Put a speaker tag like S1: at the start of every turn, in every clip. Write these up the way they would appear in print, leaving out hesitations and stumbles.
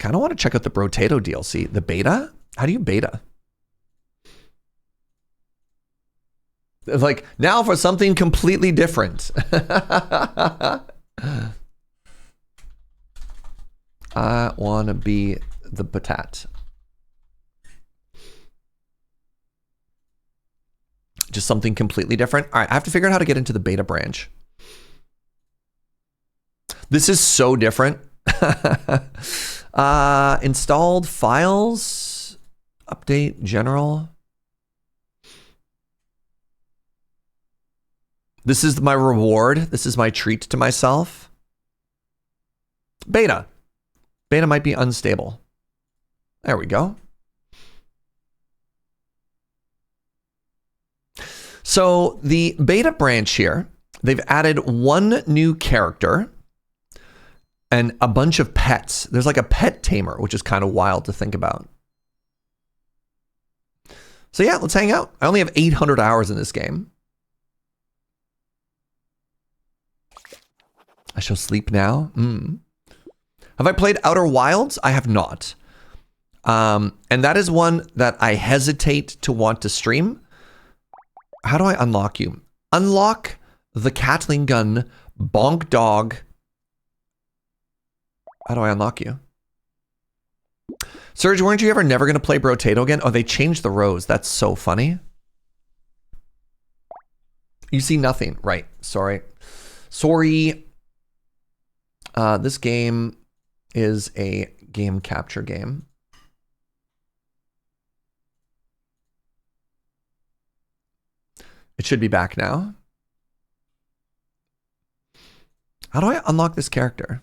S1: Kind of want to check out the Brotato DLC. The beta? How do you beta? Like, now for something completely different. I want to be the Batat. Just something completely different. All right, I have to figure out how to get into the beta branch. This is so different. Installed files, update general. This is my reward. This is my treat to myself. Beta. Beta might be unstable. There we go. So the beta branch here, they've added one new character and a bunch of pets. There's like a pet tamer, which is kind of wild to think about. So yeah, let's hang out. I only have 800 hours in this game. I shall sleep now. Have I played Outer Wilds? I have not. And that is one that I hesitate to want to stream. How do I unlock you? Unlock the Catling gun, bonk dog. How do I unlock you? Serge, weren't you ever never going to play Brotato again? Oh, they changed the rows. That's so funny. You see nothing. Right. Sorry. Sorry. This game is a game capture game. It should be back now. How do I unlock this character?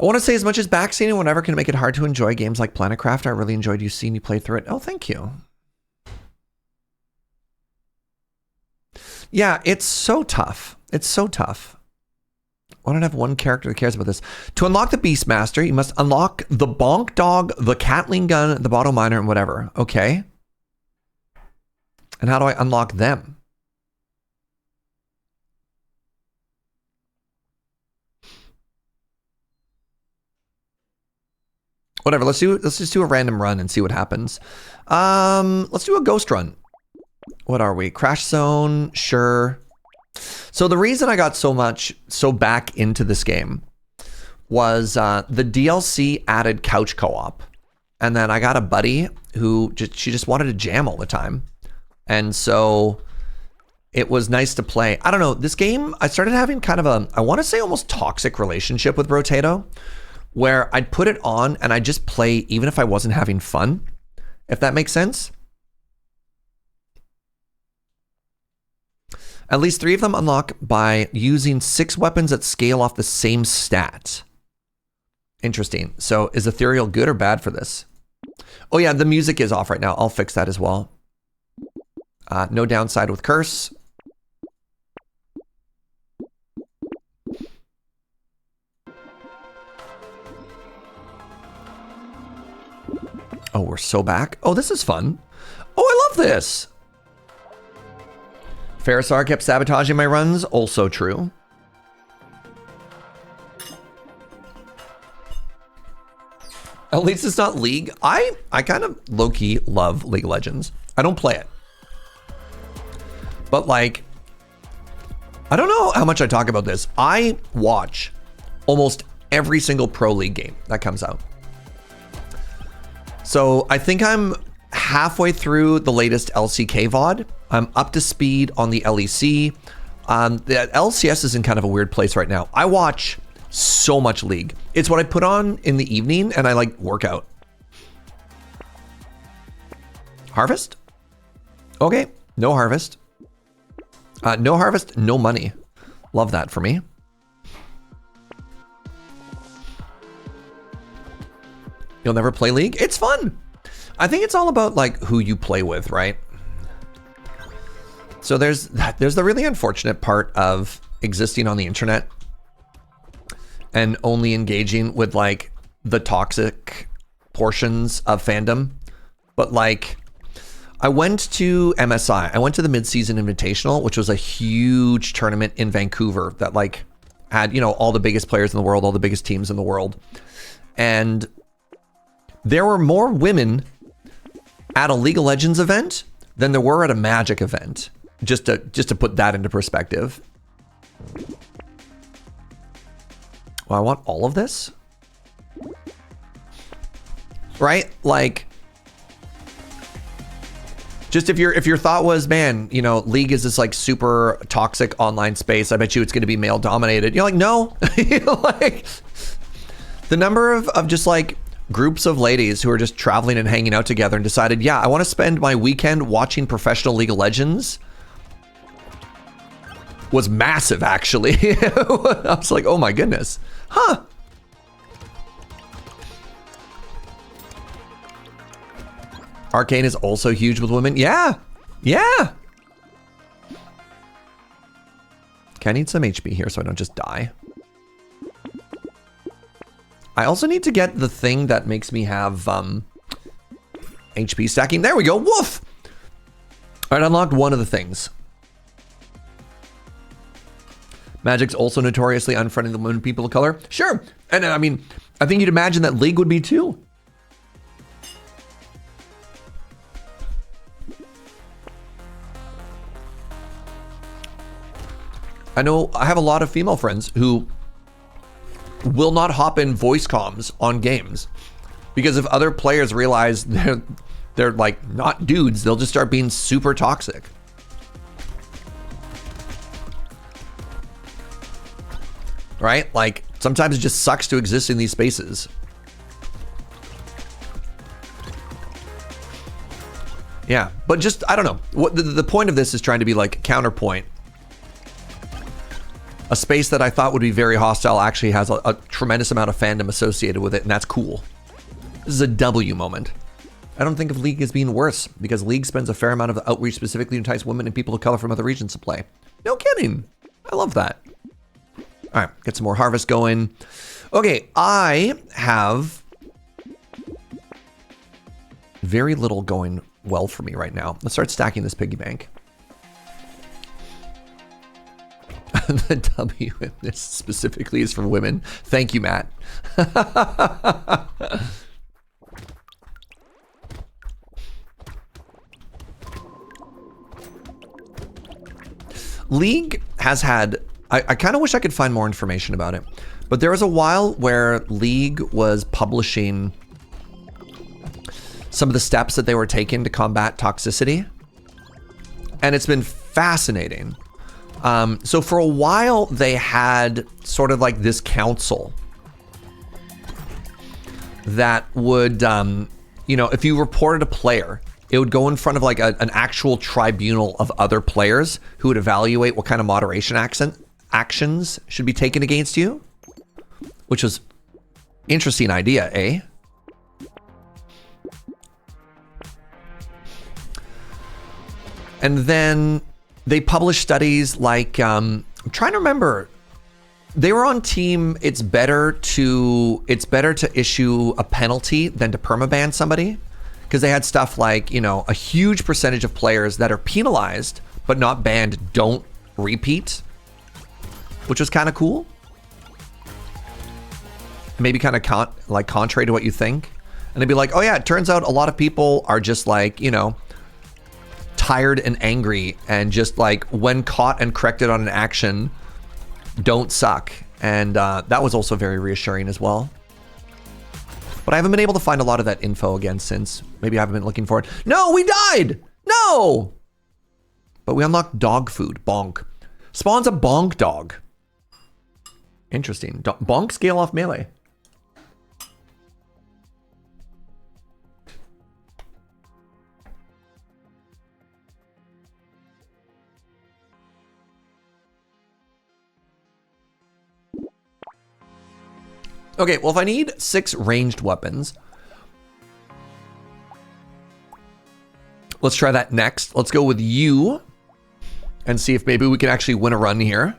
S1: I want to say, as much as backseating whenever can make it hard to enjoy games like Planetcraft, I really enjoyed you seeing you play through it. Oh, thank you. Yeah, it's so tough. It's so tough. Why don't I have one character that cares about this? To unlock the Beastmaster, you must unlock the Bonk Dog, the Catling Gun, the Bottle Miner, and whatever. Okay. And how do I unlock them? Whatever, let's just do a random run and see what happens. Let's do a ghost run. What are we? Crash Zone, sure. So the reason I got so back into this game was the DLC added couch co-op. And then I got a buddy who she just wanted to jam all the time. And so it was nice to play. I don't know, this game, I started having kind of a, I want to say almost toxic relationship with Brotato, where I'd put it on and I'd just play even if I wasn't having fun, if that makes sense. At least 3 of them unlock by using 6 weapons that scale off the same stat. Interesting. So is Ethereal good or bad for this? Oh yeah, the music is off right now. I'll fix that as well. No downside with Curse. Oh, we're so back. Oh, this is fun. Oh, I love this. Ferrisar kept sabotaging my runs. Also true. At least it's not League. I kind of low-key love League of Legends. I don't play it. But like, I don't know how much I talk about this. I watch almost every single Pro League game that comes out. So I think I'm halfway through the latest LCK VOD. I'm up to speed on the LEC. The LCS is in kind of a weird place right now. I watch so much League. It's what I put on in the evening and I like work out. Harvest? Okay, no harvest. No harvest, no money. Love that for me. You'll never play League? It's fun. I think it's all about like who you play with, right? So there's the really unfortunate part of existing on the internet and only engaging with like the toxic portions of fandom. But like, I went to MSI. I went to the Mid-Season Invitational, which was a huge tournament in Vancouver that like had, you know, all the biggest players in the world, all the biggest teams in the world. And there were more women at a League of Legends event than there were at a Magic event. Just to put that into perspective. Well, I want all of this. Right? Like, just if your thought was, man, you know, League is this like super toxic online space, I bet you it's going to be male dominated. You're like, no. Like, the number of just like groups of ladies who are just traveling and hanging out together and decided, yeah, I want to spend my weekend watching professional League of Legends was massive, actually. I was like, oh my goodness. Huh. Arcane is also huge with women. Yeah. Yeah. Okay, I need some HP here so I don't just die. I also need to get the thing that makes me have HP stacking. There we go. Woof. All right, unlocked one of the things. Magic's also notoriously unfriendly to women, people of color. Sure. And I mean, I think you'd imagine that League would be too. I know I have a lot of female friends who will not hop in voice comms on games because if other players realize they're like not dudes, they'll just start being super toxic. Right? Like sometimes it just sucks to exist in these spaces. Yeah, but just, I don't know. What the point of this is trying to be like counterpoint. A space that I thought would be very hostile actually has a tremendous amount of fandom associated with it, and that's cool. This is a W moment. I don't think of League as being worse, because League spends a fair amount of outreach specifically to entice women and people of color from other regions to play. No kidding. I love that. All right, get some more harvest going. Okay, I have very little going well for me right now. Let's start stacking this piggy bank. The W in this specifically is for women. Thank you, Matt. League has had, I kind of wish I could find more information about it, but there was a while where League was publishing some of the steps that they were taking to combat toxicity. And it's been fascinating. So for a while, they had sort of like this council that would, you know, if you reported a player, it would go in front of like an actual tribunal of other players who would evaluate what kind of moderation actions should be taken against you, which was interesting idea, eh? And then they published studies like, I'm trying to remember, they were on team, it's better to issue a penalty than to permaban somebody. Because they had stuff like, you know, a huge percentage of players that are penalized but not banned don't repeat, which was kind of cool. Maybe kind of contrary to what you think. And they'd be like, oh yeah, it turns out a lot of people are just like, you know, tired and angry and just like when caught and corrected on an action don't suck. And that was also very reassuring as well. But I haven't been able to find a lot of that info again since. Maybe I haven't been looking for it. No, we died! No! But we unlocked dog food. Bonk. Spawns a bonk dog. Interesting. Bonk scale off melee. Okay, well, if I need 6 ranged weapons, let's try that next. Let's go with you and see if maybe we can actually win a run here.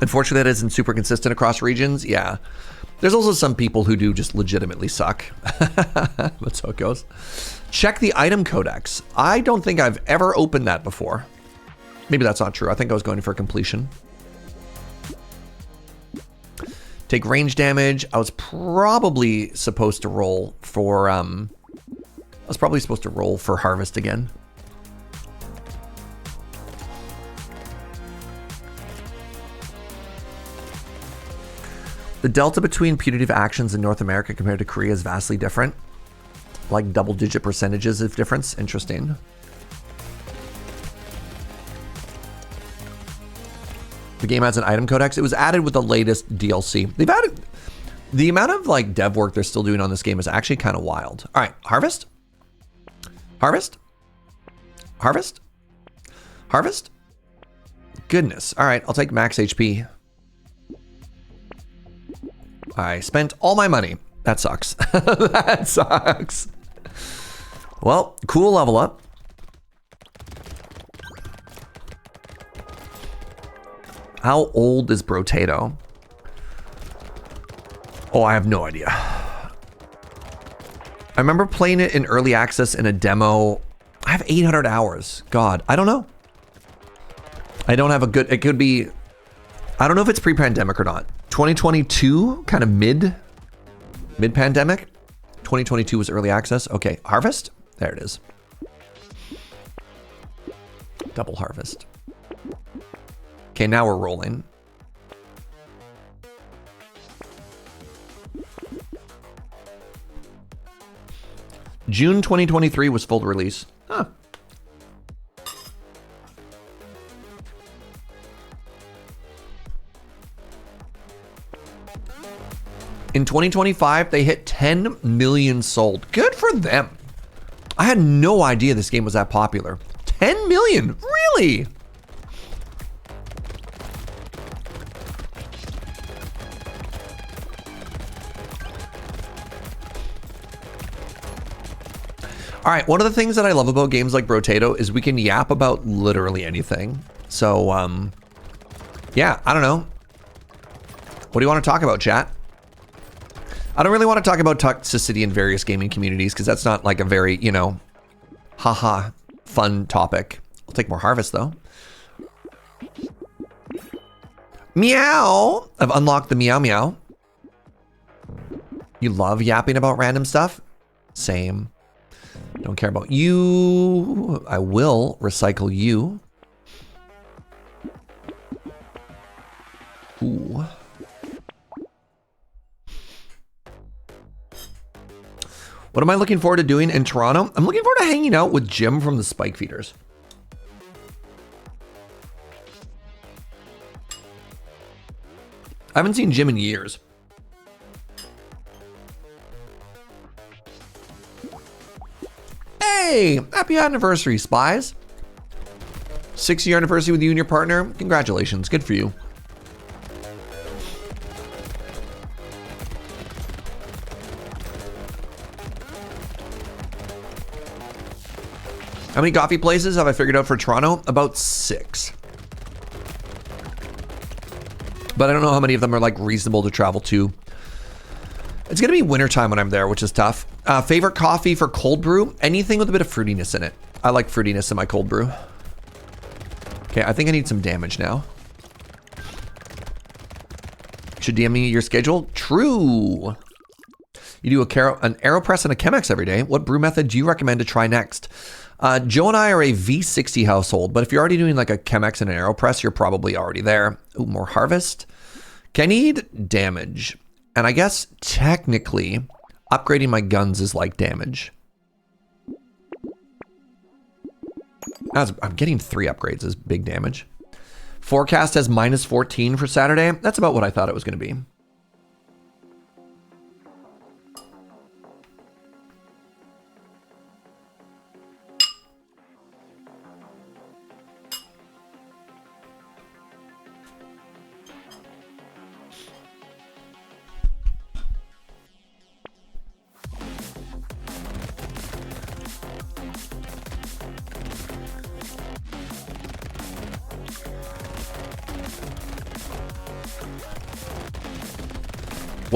S1: Unfortunately, that isn't super consistent across regions. Yeah. There's also some people who do just legitimately suck. That's how it goes. Check the item codex. I don't think I've ever opened that before. Maybe that's not true. I think I was going for completion. Take range damage. I was probably supposed to roll for harvest again. The delta between punitive actions in North America compared to Korea is vastly different. Like double-digit percentages of difference. Interesting. The game has an item codex. It was added with the latest DLC. They've added... The amount of like dev work they're still doing on this game is actually kind of wild. All right, harvest. Harvest. Harvest. Harvest. Goodness. All right, I'll take max HP. I spent all my money. That sucks. That sucks. Well, cool level up. How old is Brotato? Oh, I have no idea. I remember playing it in early access in a demo. I have 800 hours. God, I don't know. I don't have a good, it could be, I don't know if it's pre-pandemic or not. 2022, kind of mid-pandemic. 2022 was early access. Okay, harvest. There it is. Double harvest. Okay, now we're rolling. June 2023 was full release. Huh. In 2025, they hit 10 million sold. Good for them. I had no idea this game was that popular. 10 million, really? All right, one of the things that I love about games like Brotato is we can yap about literally anything. So, yeah, I don't know. What do you want to talk about, chat? I don't really want to talk about toxicity in various gaming communities because that's not like a very, you know, haha, fun topic. I'll take more harvest though. Meow! I've unlocked the meow meow. You love yapping about random stuff? Same. Don't care about you. I will recycle you. Ooh. What am I looking forward to doing in Toronto? I'm looking forward to hanging out with Jim from the Spike Feeders. I haven't seen Jim in years. Hey, happy anniversary, Spies. 6-year anniversary with you and your partner. Congratulations, good for you. How many coffee places have I figured out for Toronto? About 6. But I don't know how many of them are like reasonable to travel to. It's gonna be wintertime when I'm there, which is tough. Favorite coffee for cold brew? Anything with a bit of fruitiness in it. I like fruitiness in my cold brew. Okay, I think I need some damage now. Should DM me your schedule? True. You do an AeroPress and a Chemex every day. What brew method do you recommend to try next? Joe and I are a V60 household, but if you're already doing like a Chemex and an AeroPress, you're probably already there. Ooh, more harvest. Okay, I need damage. And I guess technically upgrading my guns is like damage. I'm getting 3 upgrades is big damage. Forecast has -14 for Saturday. That's about what I thought it was going to be.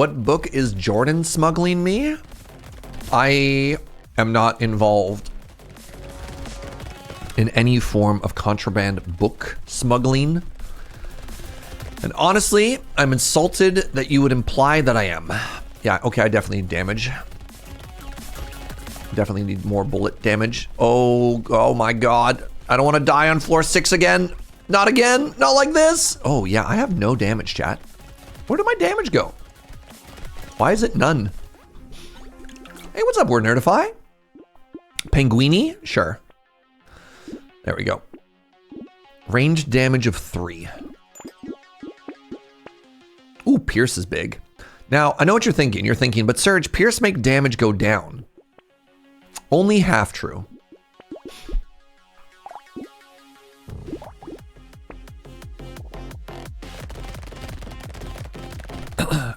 S1: What book is Jordan smuggling me? I am not involved in any form of contraband book smuggling. And honestly, I'm insulted that you would imply that I am. Yeah, okay, I definitely need damage. Definitely need more bullet damage. Oh my God. I don't want to die on floor 6 again. Not again, not like this. Oh yeah, I have no damage, chat. Where did my damage go? Why is it none? Hey, what's up, Word Nerdify? Penguini? Sure. There we go. Range damage of 3. Ooh, Pierce is big. Now, I know what you're thinking. You're thinking, but Surge, Pierce make damage go down. Only half true.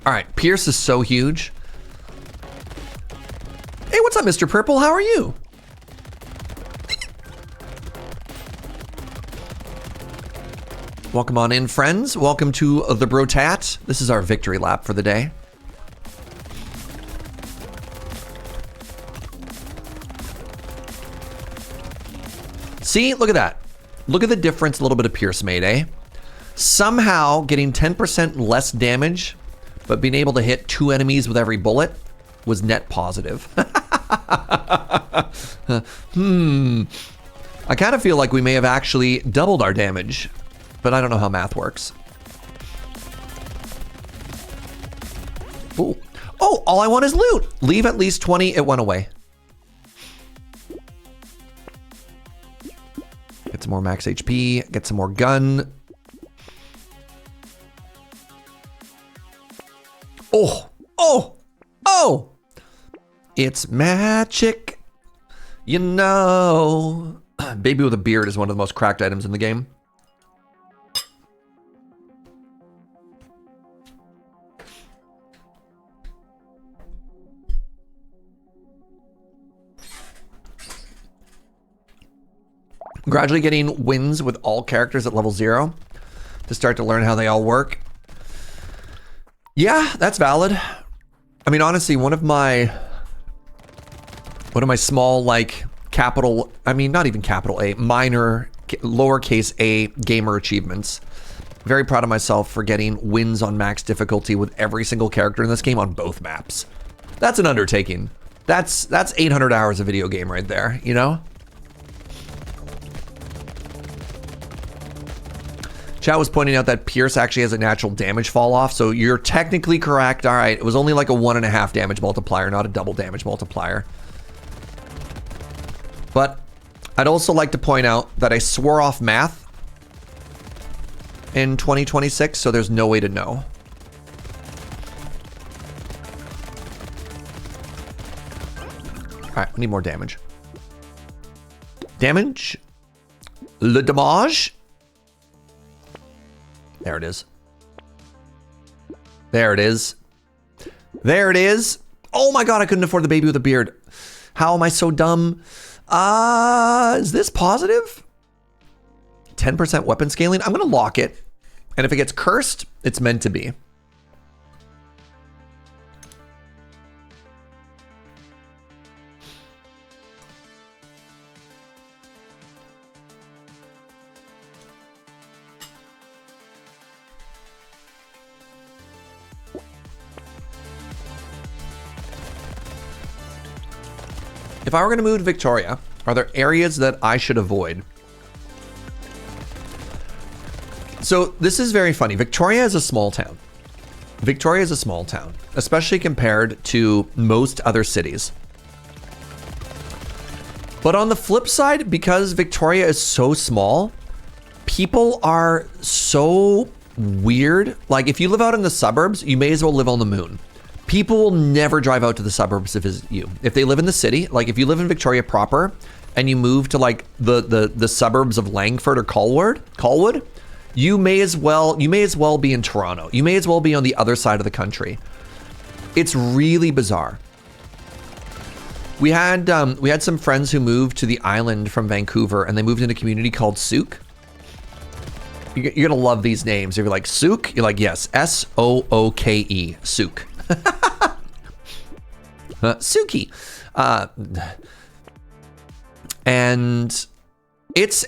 S1: All right, Pierce is so huge. Hey, what's up, Mr. Purple? How are you? Welcome on in, friends. Welcome to the Brotat. This is our victory lap for the day. See, look at that. Look at the difference a little bit of Pierce made, eh? Somehow getting 10% less damage, but being able to hit 2 enemies with every bullet was net positive. I kind of feel like we may have actually doubled our damage, but I don't know how math works. Ooh. Oh, all I want is loot. Leave at least 20, it went away. Get some more max HP, get some more gun. Oh! It's magic, you know. Baby with a beard is one of the most cracked items in the game. Gradually getting wins with all characters at level 0 to start to learn how they all work. Yeah, that's valid. I mean, honestly, one of my small, like, capital, I mean, not even capital A, minor, lowercase a gamer achievements. Very proud of myself for getting wins on max difficulty with every single character in this game on both maps. That's an undertaking. That's 800 hours of video game right there, you know? Chat was pointing out that Pierce actually has a natural damage fall off, so you're technically correct. All right, it was only like a 1.5 damage multiplier, not a double damage multiplier. But I'd also like to point out that I swore off math in 2026, so there's no way to know. All right, we need more damage. Damage? Le damage? There it is. There it is. There it is. Oh my God, I couldn't afford the baby with a beard. How am I so dumb? Is this positive? 10% weapon scaling? I'm gonna lock it. And if it gets cursed, it's meant to be. If I were going to move to Victoria, are there areas that I should avoid? So this is very funny. Victoria is a small town. Victoria is a small town, especially compared to most other cities. But on the flip side, because Victoria is so small, people are so weird. Like if you live out in the suburbs, you may as well live on the moon. People will never drive out to the suburbs to visit you. If they live in the city, like if you live in Victoria proper and you move to like the suburbs of Langford or Colwood, you may as well be in Toronto. You may as well be on the other side of the country. It's really bizarre. We had some friends who moved to the island from Vancouver, and they moved in a community called Souk. You're gonna love these names. If you're like Souk, you're like, yes, Sooke, Souk. Suki. And it's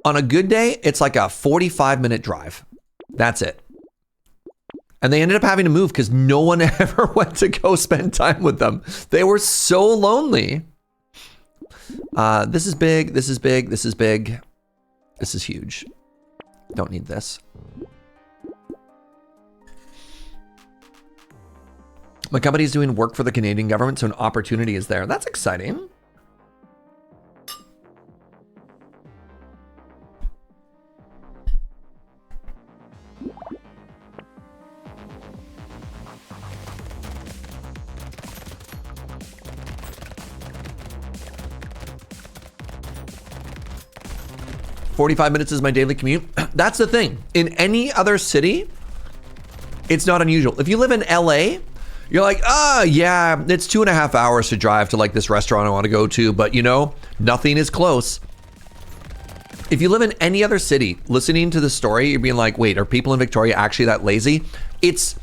S1: on a good day, it's like a 45-minute drive. That's it. And they ended up having to move because no one ever went to go spend time with them. They were so lonely. This is big. This is big. This is big. This is huge. Don't need this. My company is doing work for the Canadian government, so an opportunity is there. That's exciting. "45 minutes is my daily commute." That's the thing. In any other city, it's not unusual. If you live in LA, you're like, yeah, it's 2.5 hours to drive to like this restaurant I want to go to, but you know, nothing is close. If you live in any other city, listening to the story, you're being like, wait, are people in Victoria actually that lazy? It's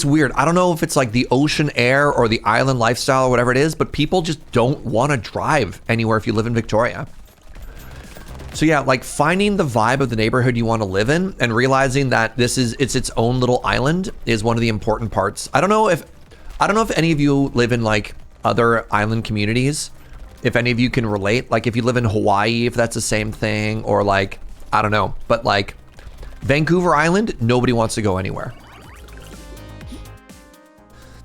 S1: weird. I don't know if it's like the ocean air or the island lifestyle or whatever it is, but people just don't want to drive anywhere if you live in Victoria. So yeah, like finding the vibe of the neighborhood you want to live in and realizing that it's its own little island is one of the important parts. I don't know if any of you live in like other island communities, if any of you can relate, like if you live in Hawaii, if that's the same thing, or like, I don't know, but like Vancouver Island, nobody wants to go anywhere.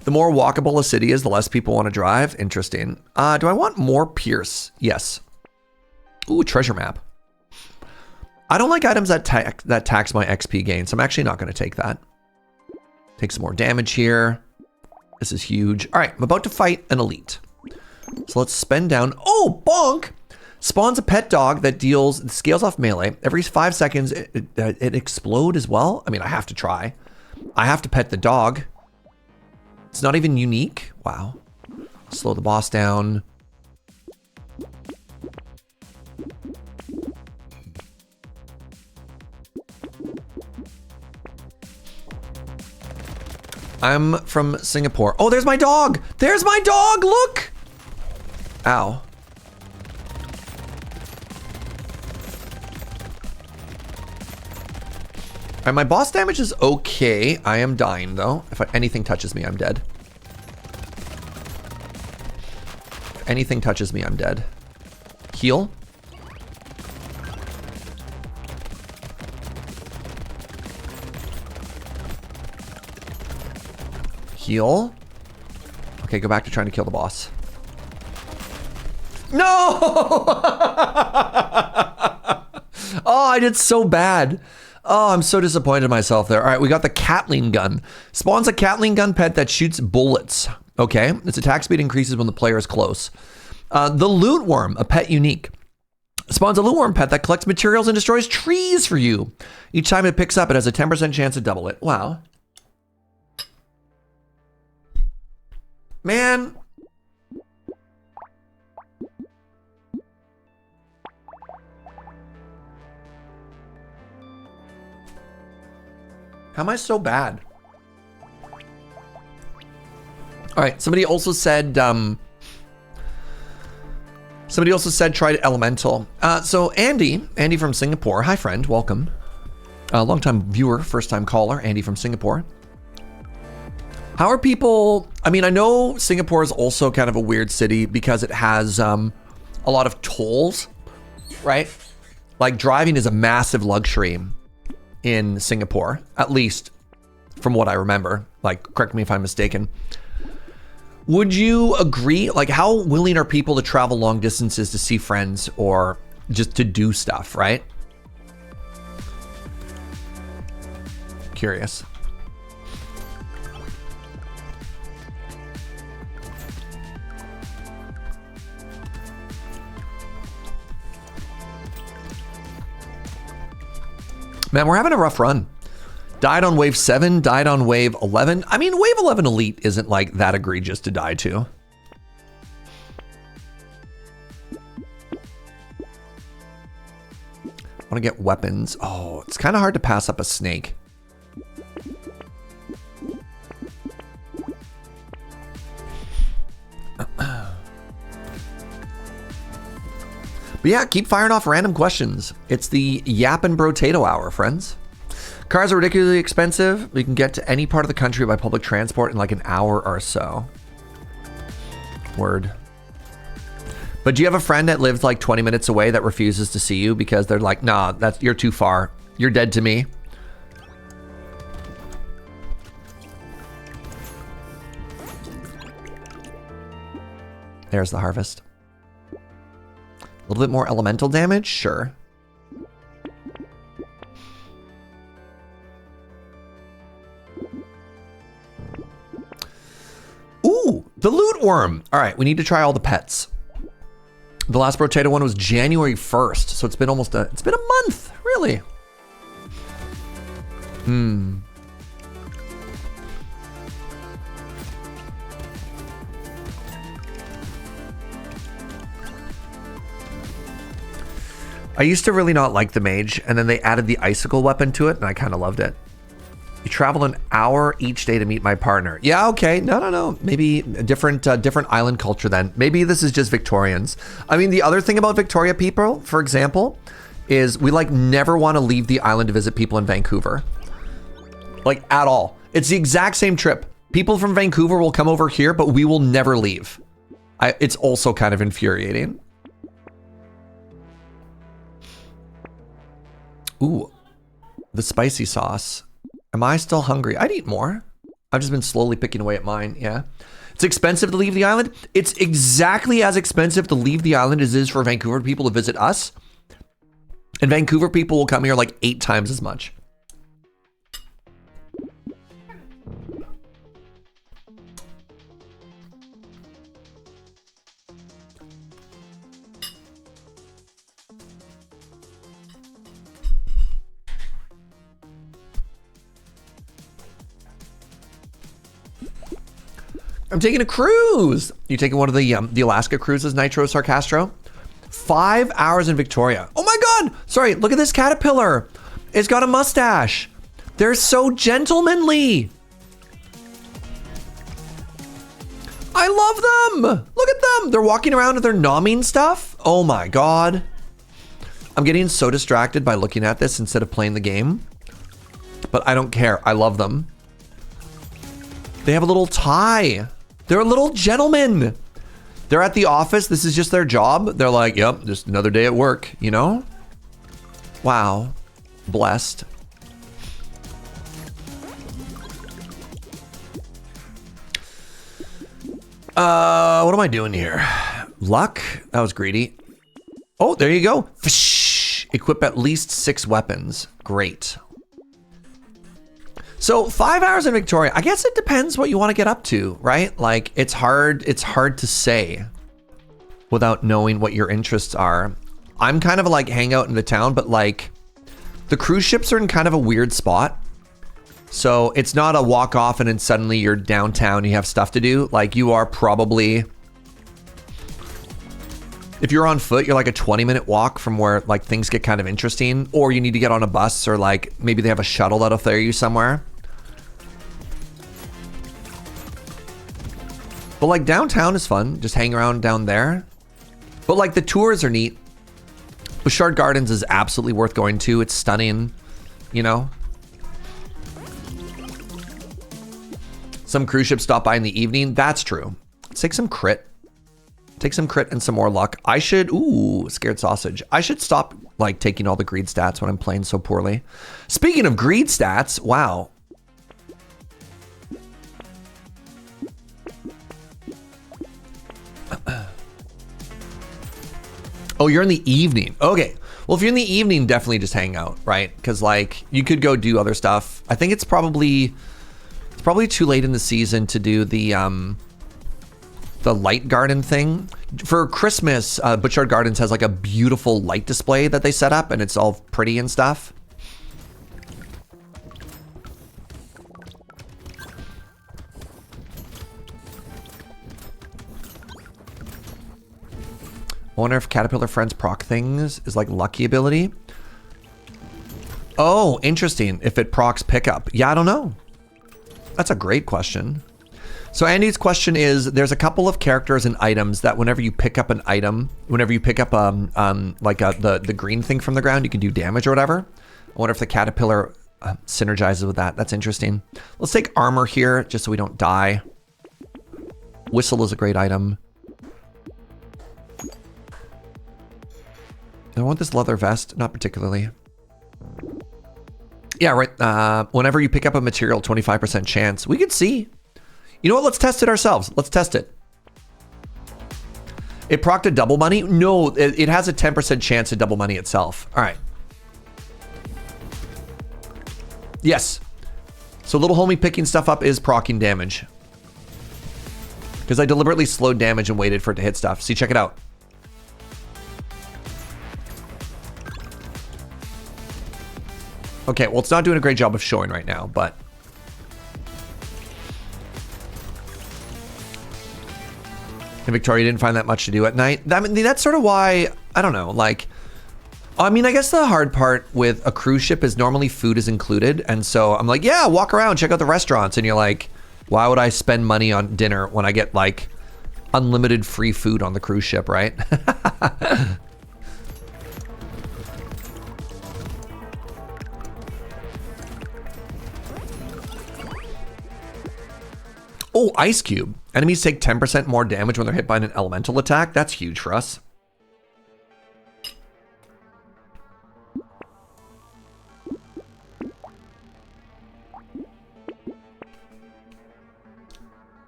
S1: The more walkable a city is, the less people want to drive. Interesting. Do I want more Pierce? Yes. Ooh, treasure map. I don't like items that tax my XP gain, so I'm actually not going to take that. Take some more damage here. This is huge. All right, I'm about to fight an elite. So let's spend down. Oh, bonk! Spawns a pet dog that scales off melee. Every 5 seconds, it explode as well. I mean, I have to try. I have to pet the dog. It's not even unique. Wow. Slow the boss down. I'm from Singapore. Oh, there's my dog. There's my dog. Look. Ow. All right, my boss damage is okay. I am dying though. If anything touches me, I'm dead. If anything touches me, I'm dead. Heal. Heal. Okay, go back to trying to kill the boss. No! Oh, I did so bad. Oh, I'm so disappointed in myself there. All right, we got the Catling gun. Spawns a Catling gun pet that shoots bullets. Okay, its attack speed increases when the player is close. The Lootworm, a pet unique. Spawns a Lootworm pet that collects materials and destroys trees for you. Each time it picks up, it has a 10% chance to double it. Wow. Man. How am I so bad? All right, somebody also said try elemental. So Andy from Singapore. Hi friend, welcome. Long-time viewer, first-time caller, Andy from Singapore. How are people, I mean, I know Singapore is also kind of a weird city because it has a lot of tolls, right? Like driving is a massive luxury in Singapore, at least from what I remember. Like, correct me if I'm mistaken. Would you agree? Like, how willing are people to travel long distances to see friends or just to do stuff, right? Curious. Man, we're having a rough run. Died on wave 7, died on wave 11. I mean, wave 11 elite isn't like that egregious to die to. I want to get weapons. Oh, it's kind of hard to pass up a snake. But yeah, keep firing off random questions. It's the Yappin' Brotato hour, friends. Cars are ridiculously expensive. We can get to any part of the country by public transport in like an hour or so. Word. But do you have a friend that lives like 20 minutes away that refuses to see you because they're like, nah, you're too far. You're dead to me. There's the harvest. A little bit more elemental damage? Sure. Ooh, the Lootworm. All right, we need to try all the pets. The last Brotato one was January 1st, so it's been almost it's been a month, really. I used to really not like the mage, and then they added the icicle weapon to it, and I kind of loved it. You travel an hour each day to meet my partner. Yeah, okay. No. Maybe a different island culture then. Maybe this is just Victorians. I mean, the other thing about Victoria people, for example, is we like never want to leave the island to visit people in Vancouver. Like at all. It's the exact same trip. People from Vancouver will come over here, but we will never leave. It's also kind of infuriating. Ooh, the spicy sauce. Am I still hungry? I'd eat more. I've just been slowly picking away at mine, yeah. It's expensive to leave the island. It's exactly as expensive to leave the island as it is for Vancouver people to visit us. And Vancouver people will come here like 8 times as much. I'm taking a cruise. You taking one of the Alaska cruises, Nitro Sarcastro? 5 hours in Victoria. Oh my God. Sorry, look at this caterpillar. It's got a mustache. They're so gentlemanly. I love them. Look at them. They're walking around and they're nomming stuff. Oh my God. I'm getting so distracted by looking at this instead of playing the game. But I don't care. I love them. They have a little tie. They're a little gentleman. They're at the office. This is just their job. They're like, yep, just another day at work, you know? Wow. Blessed. What am I doing here? Luck? That was greedy. Oh, there you go. Fish. Equip at least 6 weapons. Great. So 5 hours in Victoria, I guess it depends what you want to get up to, right? Like it's hard to say without knowing what your interests are. I'm kind of like hang out in the town, but like the cruise ships are in kind of a weird spot. So it's not a walk off and then suddenly you're downtown, you have stuff to do. Like you are probably, if you're on foot, you're like a 20-minute walk from where like things get kind of interesting, or you need to get on a bus, or like maybe they have a shuttle that'll ferry you somewhere. But like downtown is fun, just hang around down there. But like the tours are neat. Bouchard Gardens is absolutely worth going to. It's stunning, you know. Some cruise ships stop by in the evening. That's true. Let's take some crit. Take some crit and some more luck. I should, ooh, scared sausage. I should stop like taking all the greed stats when I'm playing so poorly. Speaking of greed stats, wow. Oh, you're in the evening. Okay. Well, if you're in the evening, definitely just hang out, right? Because like you could go do other stuff. I think it's probably too late in the season to do the light garden thing. For Christmas, Butchart Gardens has like a beautiful light display that they set up and it's all pretty and stuff. I wonder if Caterpillar Friends proc things is like lucky ability. Oh, interesting. If it procs pickup. Yeah, I don't know. That's a great question. So Andy's question is, there's a couple of characters and items that whenever you pick up an item, whenever you pick up the green thing from the ground, you can do damage or whatever. I wonder if the caterpillar synergizes with that. That's interesting. Let's take armor here just so we don't die. Whistle is a great item. I want this leather vest, not particularly. Yeah, right. Whenever you pick up a material, 25% chance. We could see. You know what? Let's test it ourselves. Let's test it. It procced a double money? No, it has a 10% chance to double money itself. All right. Yes. So little homie picking stuff up is proccing damage. Because I deliberately slowed damage and waited for it to hit stuff. See, check it out. Okay, well, it's not doing a great job of showing right now, but... And Victoria didn't find that much to do at night. That's sort of why, I don't know, like... I mean, I guess the hard part with a cruise ship is normally food is included. And so I'm like, yeah, walk around, check out the restaurants. And you're like, why would I spend money on dinner when I get, like, unlimited free food on the cruise ship, right? Oh, Ice Cube. Enemies take 10% more damage when they're hit by an elemental attack. That's huge for us.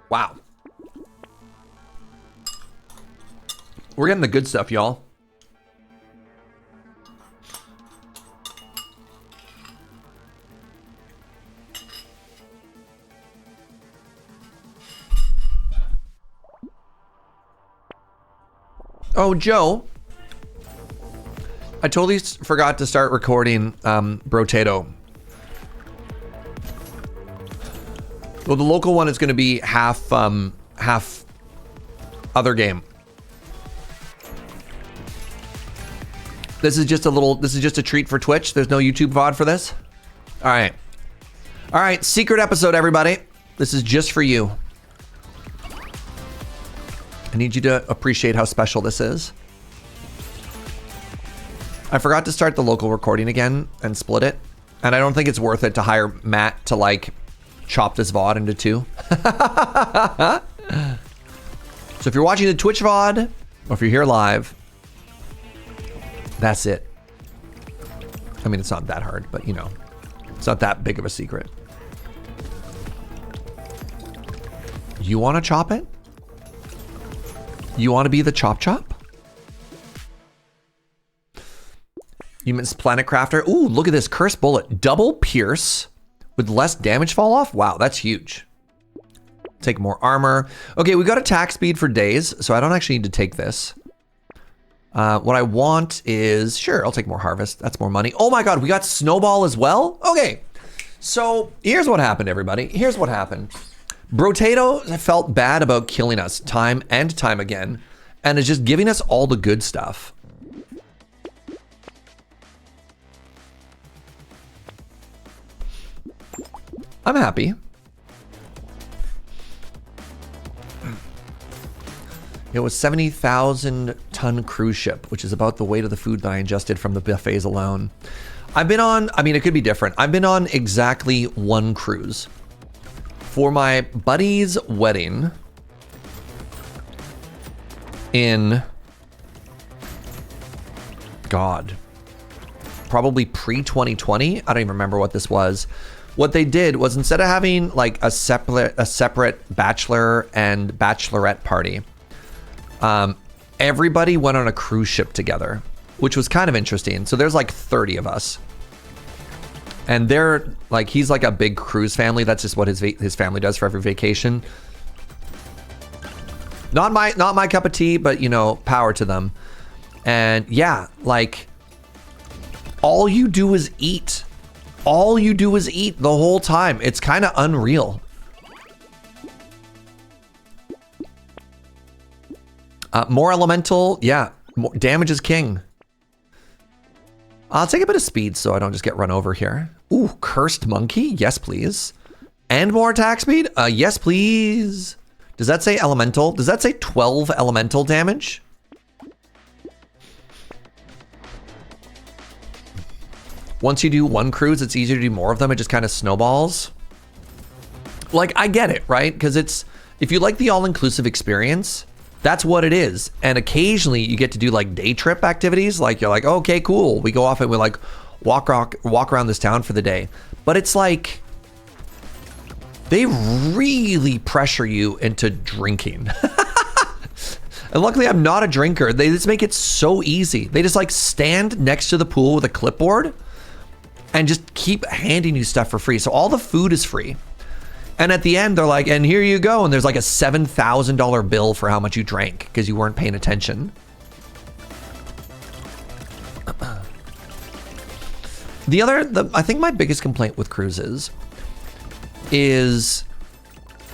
S1: Wow. We're getting the good stuff, y'all. Oh, Joe. I totally forgot to start recording Brotato. Well, the local one is going to be half other game. This is just a treat for Twitch. There's no YouTube VOD for this. All right, secret episode, everybody. This is just for you. I need you to appreciate how special this is. I forgot to start the local recording again and split it. And I don't think it's worth it to hire Matt to, like, chop this VOD into two. So if you're watching the Twitch VOD, or if you're here live, that's it. I mean, it's not that hard, but you know, it's not that big of a secret. You want to chop it? You want to be the chop chop? You miss Planet Crafter. Ooh, look at this cursed bullet. Double pierce with less damage fall off. Wow, that's huge. Take more armor. Okay, we got attack speed for days, so I don't actually need to take this. What I want is, sure, I'll take more harvest. That's more money. Oh my God, we got snowball as well? Okay, so here's what happened, everybody. Here's what happened. Brotato felt bad about killing us time and time again, and is just giving us all the good stuff. I'm happy. It was 70,000 ton cruise ship, which is about the weight of the food that I ingested from the buffets alone. I've been on, I mean, it could be different. I've been on exactly one cruise. For my buddy's wedding in, God, probably pre-2020. I don't even remember what this was. What they did was, instead of having like a separate bachelor and bachelorette party, everybody went on a cruise ship together, which was kind of interesting. So there's like 30 of us. And they're like, he's like a big cruise family. That's just what his family does for every vacation. Not my cup of tea, but you know, power to them. And yeah, like all you do is eat. All you do is eat the whole time. It's kind of unreal. More elemental. Yeah, more, damage is king. I'll take a bit of speed so I don't just get run over here. Ooh, cursed monkey. Yes, please. And more attack speed. Yes, please. Does that say elemental? Does that say 12 elemental damage? Once you do one cruise, it's easier to do more of them. It just kind of snowballs. Like, I get it, right? Because it's, if you like the all-inclusive experience, that's what it is. And occasionally you get to do like day trip activities. Like, you're like, oh, okay, cool. We go off and we like walk around this town for the day. But it's like, they really pressure you into drinking. And luckily I'm not a drinker. They just make it so easy. They just like stand next to the pool with a clipboard and just keep handing you stuff for free. So all the food is free. And at the end, they're like, and here you go. And there's like a $7,000 bill for how much you drank because you weren't paying attention. I think my biggest complaint with cruises is,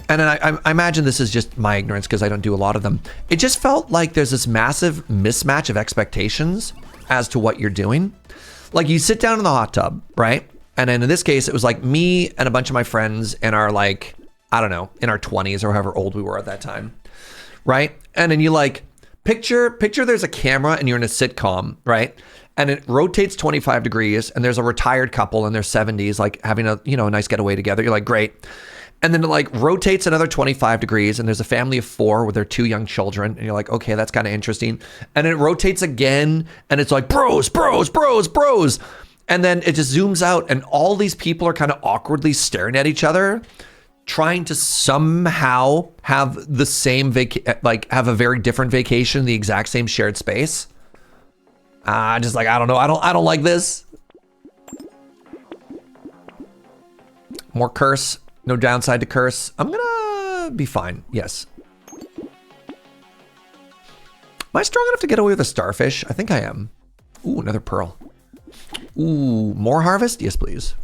S1: and I imagine this is just my ignorance because I don't do a lot of them. It just felt like there's this massive mismatch of expectations as to what you're doing. Like, you sit down in the hot tub, right? And then in this case, it was like me and a bunch of my friends in our, like, I don't know, in our 20s or however old we were at that time, right? And then you like, picture there's a camera and you're in a sitcom, right? And it rotates 25 degrees and there's a retired couple in their 70s, like having a, a nice getaway together. You're like, great. And then it like rotates another 25 degrees and there's a family of 4 with their 2 young children. And you're like, okay, that's kind of interesting. And then it rotates again and it's like bros. And then it just zooms out and all these people are kind of awkwardly staring at each other, trying to somehow have the same have a very different vacation, the exact same shared space. Just like, I don't know. I don't like this. More curse. No downside to curse. I'm gonna be fine. Yes. Am I strong enough to get away with a starfish? I think I am. Ooh, another pearl. Ooh, more harvest? Yes, please.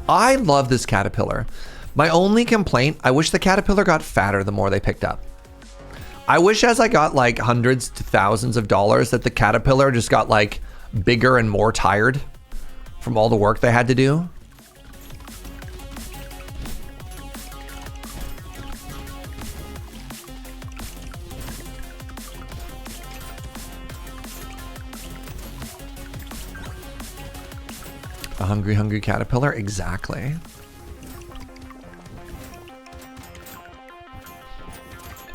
S1: I love this caterpillar. My only complaint, I wish the caterpillar got fatter the more they picked up. I wish as I got like hundreds to thousands of dollars that the caterpillar just got like bigger and more tired from all the work they had to do. A hungry caterpillar, exactly.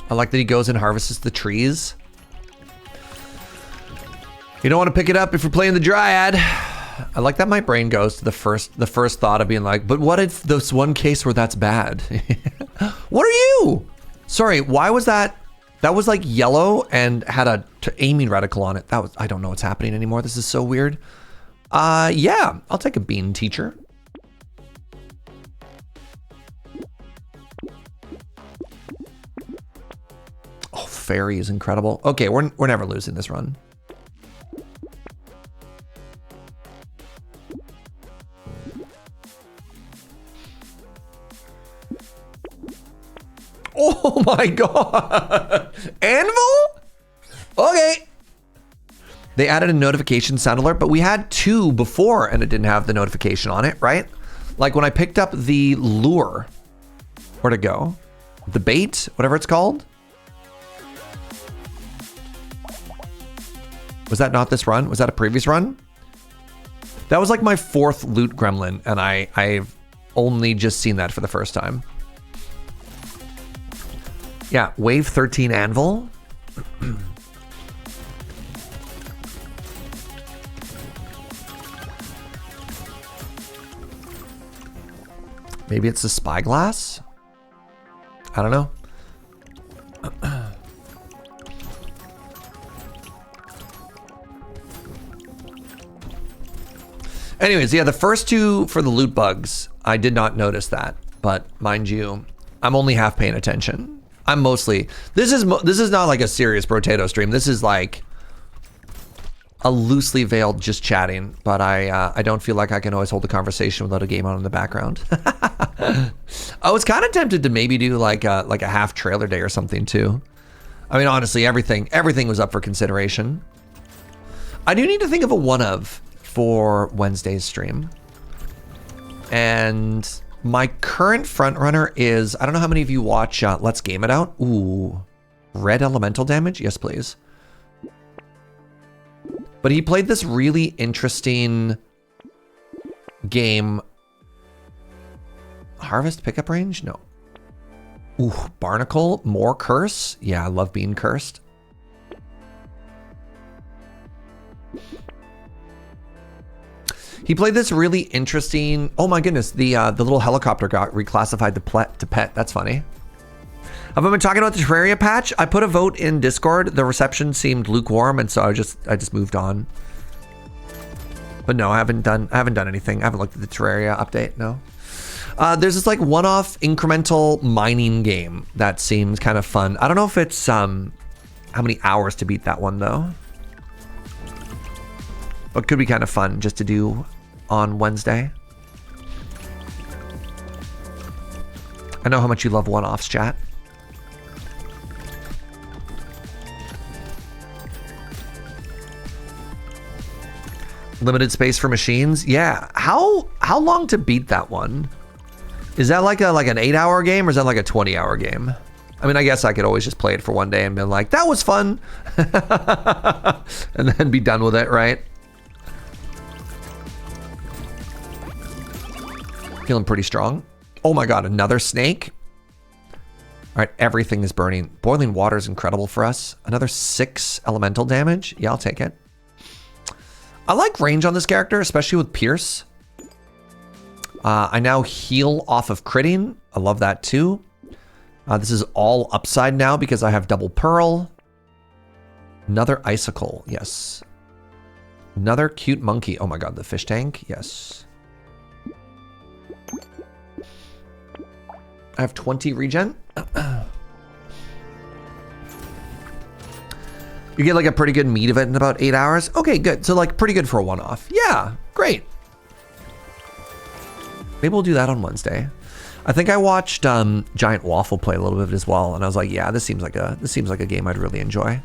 S1: I like that he goes and harvests the trees. You don't want to pick it up if you're playing the Dryad. I like that my brain goes to the first thought of being like, but what if this one case where that's bad? What are you? Sorry, why was that? That was like yellow and had a aiming reticle on it. I don't know what's happening anymore. This is so weird. Yeah, I'll take a bean, teacher. Oh, fairy is incredible. Okay, we're never losing this run. Oh my god. Anvil? Okay. They added a notification sound alert, but we had 2 before and it didn't have the notification on it, right? Like when I picked up the lure. Where'd it go? The bait, whatever it's called. Was that not this run? Was that a previous run? That was like my 4th loot gremlin, and I've only just seen that for the first time. Yeah, wave 13 anvil. Maybe it's a spyglass? I don't know. Anyways, yeah, the first 2 for the loot bugs, I did not notice that. But mind you, I'm only half paying attention. I'm mostly, this is not like a serious Brotato stream. This is like a loosely veiled just chatting, but I don't feel like I can always hold a conversation without a game on in the background. I was kind of tempted to maybe do like a half trailer day or something too. I mean, honestly, everything was up for consideration. I do need to think of a one of for Wednesday's stream. And my current front runner is, I don't know how many of you watch Let's Game It Out. Ooh, red elemental damage? Yes, please. But he played this really interesting game. Harvest pickup range? No. Ooh, Barnacle, more curse. Yeah, I love being cursed. He played this really interesting. Oh my goodness, the little helicopter got reclassified to pet. That's funny. Have I been talking about the Terraria patch? I put a vote in Discord. The reception seemed lukewarm, and so I just moved on. But no, I haven't done anything. I haven't looked at the Terraria update. No. There's this like one-off incremental mining game that seems kind of fun. I don't know if it's how many hours to beat that one though. But it could be kind of fun just to do on Wednesday. I know how much you love one-offs, chat. Limited space for machines. Yeah. How long to beat that one? Is that like an 8-hour game or is that like a 20-hour game? I mean, I guess I could always just play it for one day and be like, that was fun. And then be done with it, right? Feeling pretty strong. Oh my god, another snake. All right, everything is burning. Boiling water is incredible for us. Another 6 elemental damage. Yeah, I'll take it. I like range on this character, especially with Pierce. I now heal off of critting. I love that too. This is all upside now because I have double pearl. Another icicle, yes. Another cute monkey. Oh my god, the fish tank, yes. I have 20 regen. You get like a pretty good meat of it in about 8 hours. Okay, good. So like pretty good for a one-off. Yeah, great. Maybe we'll do that on Wednesday. I think I watched Giant Waffle play a little bit as well, and I was like, yeah, this seems like a game I'd really enjoy.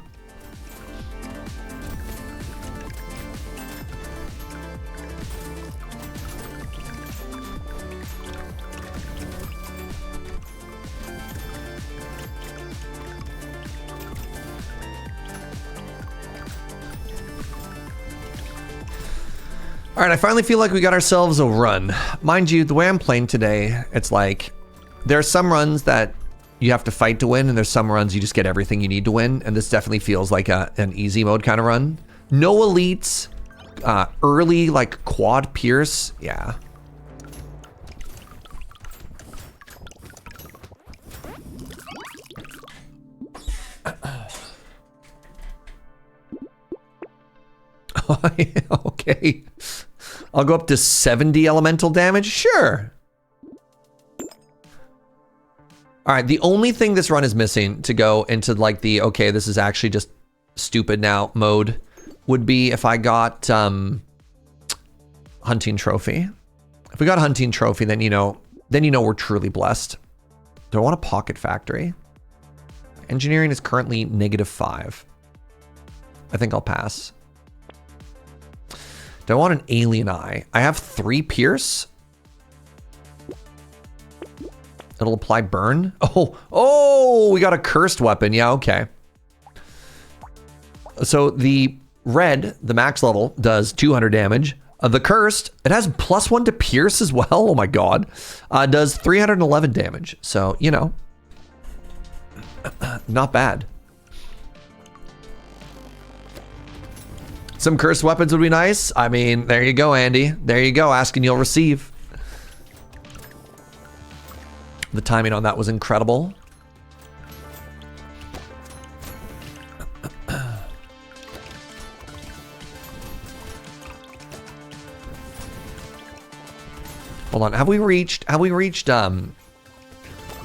S1: All right, I finally feel like we got ourselves a run. Mind you, the way I'm playing today, it's like there are some runs that you have to fight to win, and there's some runs you just get everything you need to win, and this definitely feels like an easy mode kind of run. No elites, early like quad pierce, yeah. Okay. I'll go up to 70 elemental damage. Sure. All right. The only thing this run is missing to go into like the, okay, this is actually just stupid now mode would be if I got hunting trophy. If we got hunting trophy, then you know we're truly blessed. Do I want a pocket factory? Engineering is currently -5. I think I'll pass. Do I want an alien eye? I have 3 pierce. It'll apply burn. Oh, we got a cursed weapon. Yeah, okay. So the red, the max level, does 200 damage. The cursed, it has +1 to pierce as well. Oh my god. Does 311 damage. So, you know, not bad. Some cursed weapons would be nice. I mean, there you go, Andy. There you go. Ask and you'll receive. The timing on that was incredible. Hold on. Have we reached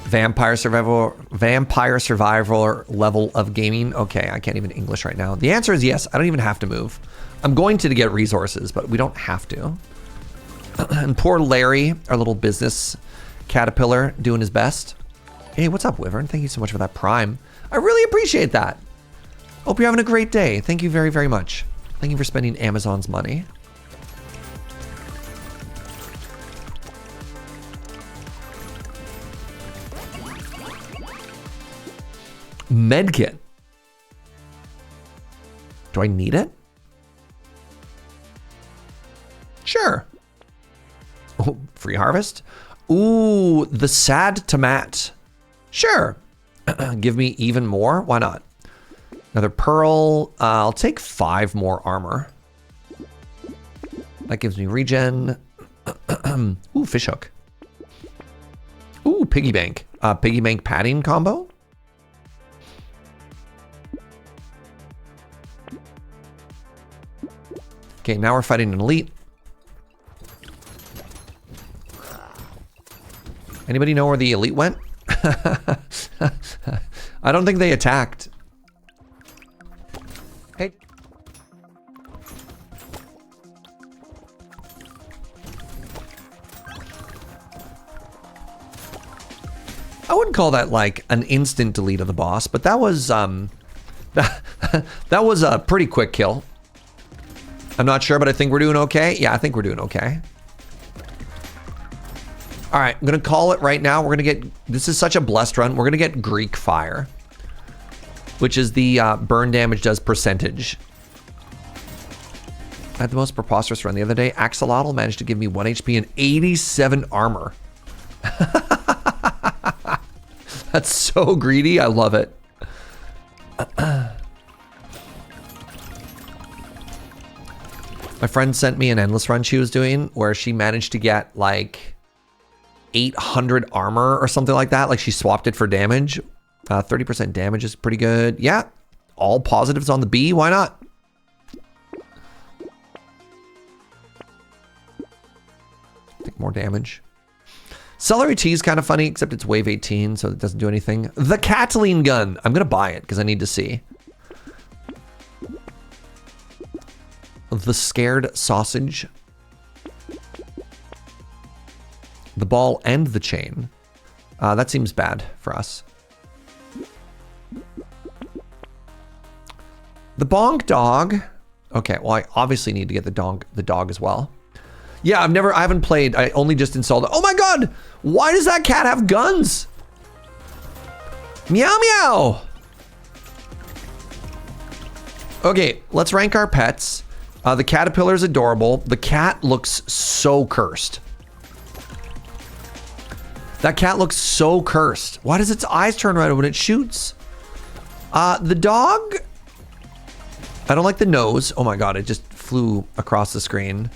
S1: vampire survivor level of gaming? Okay, I can't even English right now. The answer is yes. I don't even have to move. I'm going to get resources, but we don't have to. And poor Larry, our little business caterpillar, doing his best. Hey, what's up, Wyvern? Thank you so much for that prime. I really appreciate that. Hope you're having a great day. Thank you very, very much. Thank you for spending Amazon's money. Medkit. Do I need it? Sure. Oh, free harvest? Ooh, the sad tomat. Sure. Give me even more? Why not? Another pearl. I'll take 5 more armor. That gives me regen. Ooh, fishhook. Ooh, piggy bank. Piggy bank padding combo. Okay, now we're fighting an elite. Anybody know where the elite went? I don't think they attacked. Hey. I wouldn't call that like an instant delete of the boss, but that was that was a pretty quick kill. I'm not sure, but I think we're doing okay. Yeah, I think we're doing okay. All right, I'm gonna call it right now. We're gonna get, this is such a blessed run. We're gonna get Greek Fire, which is the burn damage does percentage. I had the most preposterous run the other day. Axolotl managed to give me 1 HP and 87 armor. That's so greedy, I love it. My friend sent me an endless run she was doing where she managed to get like 800 armor or something like that. Like she swapped it for damage. 30% damage is pretty good. Yeah, all positives on the B. Why not? Take more damage. Celery tea is kind of funny, except it's wave 18, so it doesn't do anything. The Cataline gun. I'm going to buy it because I need to see. The scared sausage. The ball and the chain. That seems bad for us. The bonk dog. Okay, well, I obviously need to get the dog as well. Yeah, I haven't played. I only just installed it. Oh my God! Why does that cat have guns? Meow meow! Okay, let's rank our pets. The caterpillar is adorable. The cat looks so cursed. That cat looks so cursed. Why does its eyes turn red when it shoots? The dog. I don't like the nose. Oh my God, it just flew across the screen.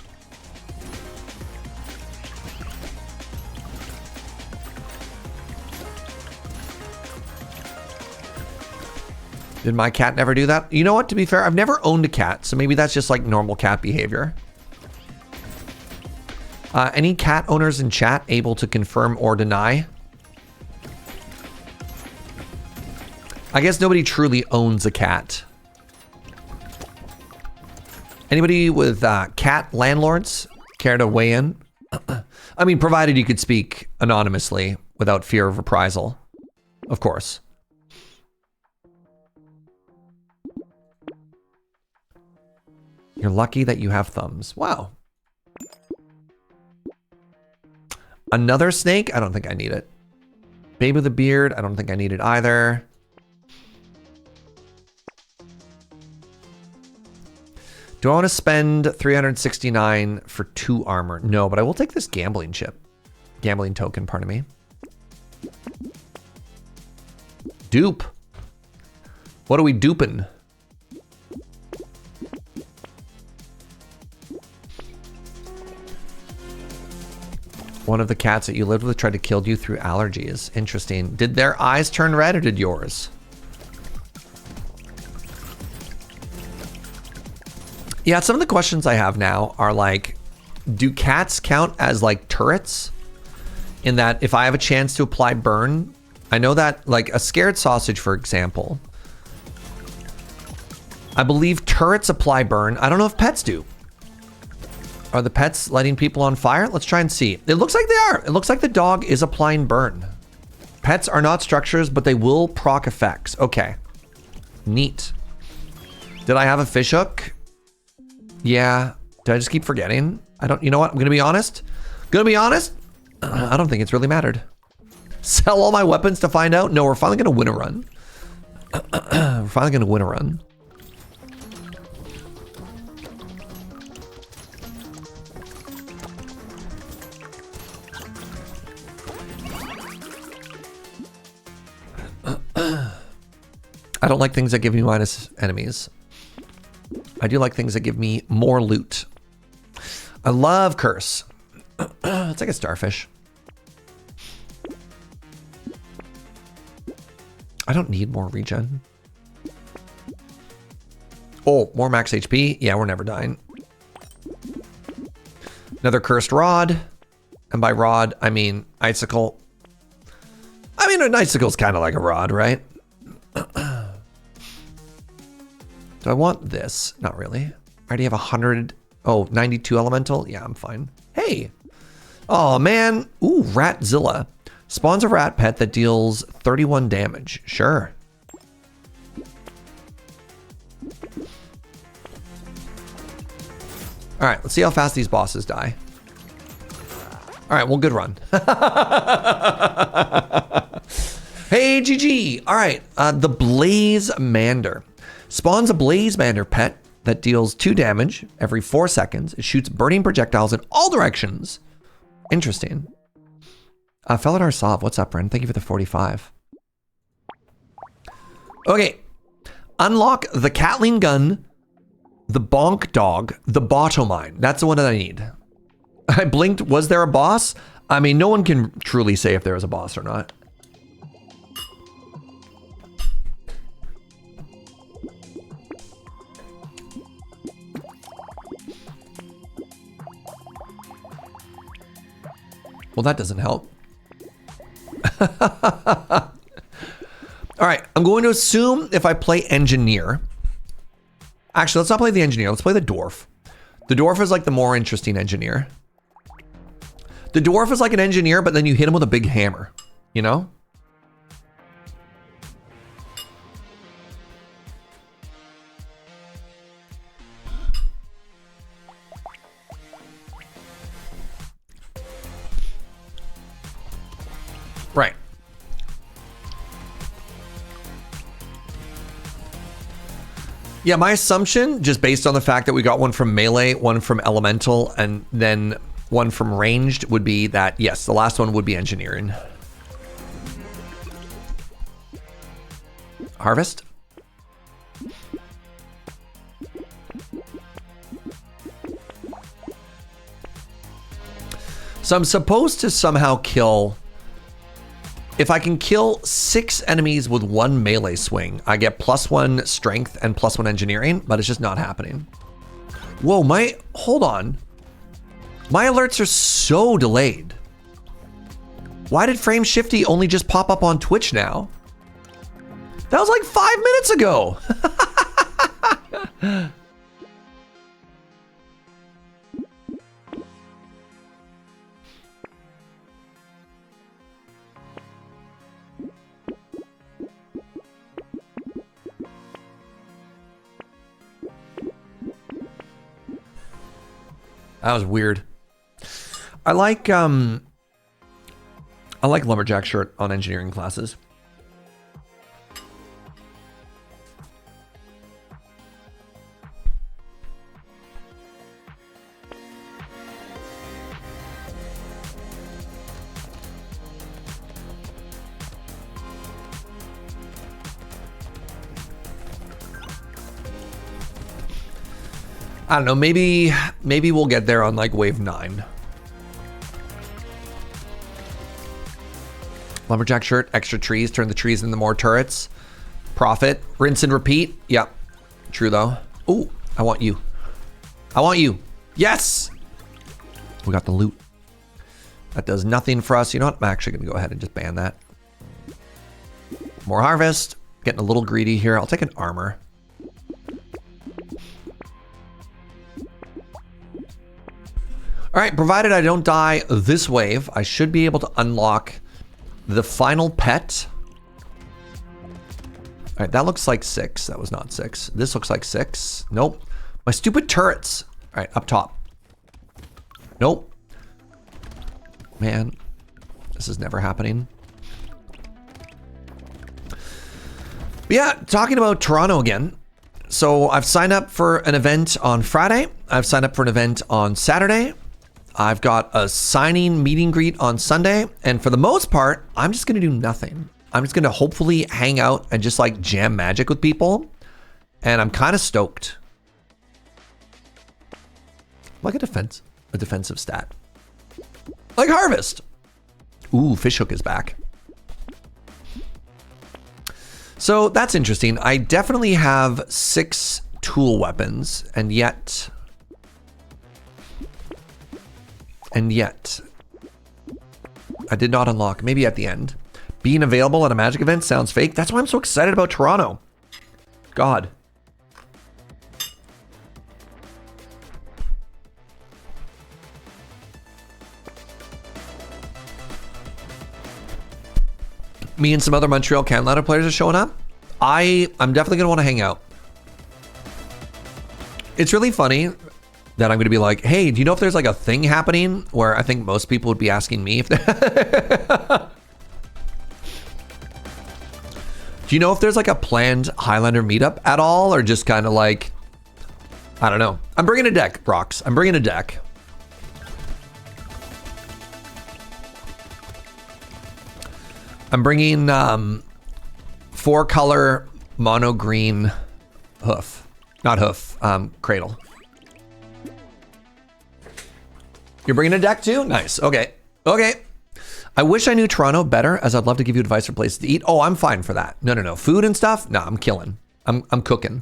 S1: Did my cat never do that? You know what, to be fair, I've never owned a cat, so maybe that's just like normal cat behavior. Any cat owners in chat able to confirm or deny? I guess nobody truly owns a cat. Anybody with cat landlords care to weigh in? I mean, provided you could speak anonymously without fear of reprisal, of course. You're lucky that you have thumbs. Wow. Another snake? I don't think I need it. Babe with a beard? I don't think I need it either. Do I want to spend 369 for 2 armor? No, but I will take this gambling chip. Gambling token, pardon me. Dupe. What are we duping? One of the cats that you lived with tried to kill you through allergies. Interesting. Did their eyes turn red or did yours? Yeah, some of the questions I have now are like, do cats count as like turrets? In that if I have a chance to apply burn, I know that like a scared sausage, for example, I believe turrets apply burn. I don't know if pets do. Are the pets lighting people on fire? Let's try and see. It looks like they are. It looks like the dog is applying burn. Pets are not structures, but they will proc effects. Okay. Neat. Did I have a fishhook? Yeah. Did I just keep forgetting? I don't, you know what? I'm going to be honest. I don't think it's really mattered. Sell all my weapons to find out? No, we're finally going to win a run. We're finally gonna win a run. I don't like things that give me minus enemies. I do like things that give me more loot. I love curse. It's like a starfish. I don't need more regen. Oh, more max HP. Yeah, we're never dying. Another cursed rod. And by rod, I mean icicle. I mean, an icicle's kind of like a rod, right? Do I want this? Not really. I already have 100. Oh, 92 elemental. Yeah, I'm fine. Hey. Oh, man. Ooh, Ratzilla. Spawns a rat pet that deals 31 damage. Sure. All right, let's see how fast these bosses die. All right, well, good run. Hey, GG. All right, the Blaze Mander. Spawns a Blaze Mander pet that deals 2 damage every 4 seconds. It shoots burning projectiles in all directions. Interesting. Felidar Sov, what's up, Bren? Thank you for the 45. Okay. Unlock the Catling Gun, the Bonk Dog, the Bottomine. That's the one that I need. I blinked. Was there a boss? I mean, no one can truly say if there was a boss or not. Well, that doesn't help. All right, I'm going to assume if I play engineer. Actually, let's not play the engineer. Let's play the dwarf. The dwarf is like the more interesting engineer. The dwarf is like an engineer, but then you hit him with a big hammer, you know? Right. Yeah, my assumption, just based on the fact that we got one from melee, one from elemental, and then one from ranged, would be that, yes, the last one would be engineering. Harvest. So I'm supposed to somehow kill... If I can kill 6 enemies with 1 melee swing, I get +1 strength and +1 engineering, but it's just not happening. Whoa, hold on. My alerts are so delayed. Why did Frame Shifty only just pop up on Twitch now? That was like 5 minutes ago. That was weird. I like lumberjack shirt on engineering classes. I don't know, maybe we'll get there on like wave 9. Lumberjack shirt, extra trees, turn the trees into more turrets. Profit, rinse and repeat. Yep, true though. Ooh, I want you. I want you. Yes! We got the loot. That does nothing for us. You know what? I'm actually gonna go ahead and just ban that. More harvest. Getting a little greedy here. I'll take an armor. All right, provided I don't die this wave, I should be able to unlock the final pet. All right, that looks like 6. That was not 6. This looks like 6. Nope. My stupid turrets. All right, up top. Nope. Man, this is never happening. But yeah, talking about Toronto again. So I've signed up for an event on Friday. I've signed up for an event on Saturday. I've got a signing meet and greet on Sunday. And for the most part, I'm just going to do nothing. I'm just going to hopefully hang out and just like jam magic with people. And I'm kind of stoked. Like a defensive stat. Like Harvest. Ooh, Fishhook is back. So that's interesting. I definitely have 6 tool weapons, and yet I did not unlock. Maybe at the end. Being available at a magic event sounds fake. That's why I'm so excited about Toronto. God. Me and some other Montreal Can Ladder players are showing up. I'm definitely going to want to hang out. It's really funny that I'm going to be like, hey, do you know if there's like a thing happening where I think most people would be asking me if do you know if there's like a planned Highlander meetup at all, or just kind of like, I don't know. I'm bringing a deck, Brox. I'm bringing a deck. I'm bringing 4-color mono green hoof. Not hoof, cradle. You're bringing a deck too? Nice. Okay. Okay. I wish I knew Toronto better, as I'd love to give you advice for places to eat. Oh, I'm fine for that. No. Food and stuff? No, I'm killing. I'm cooking.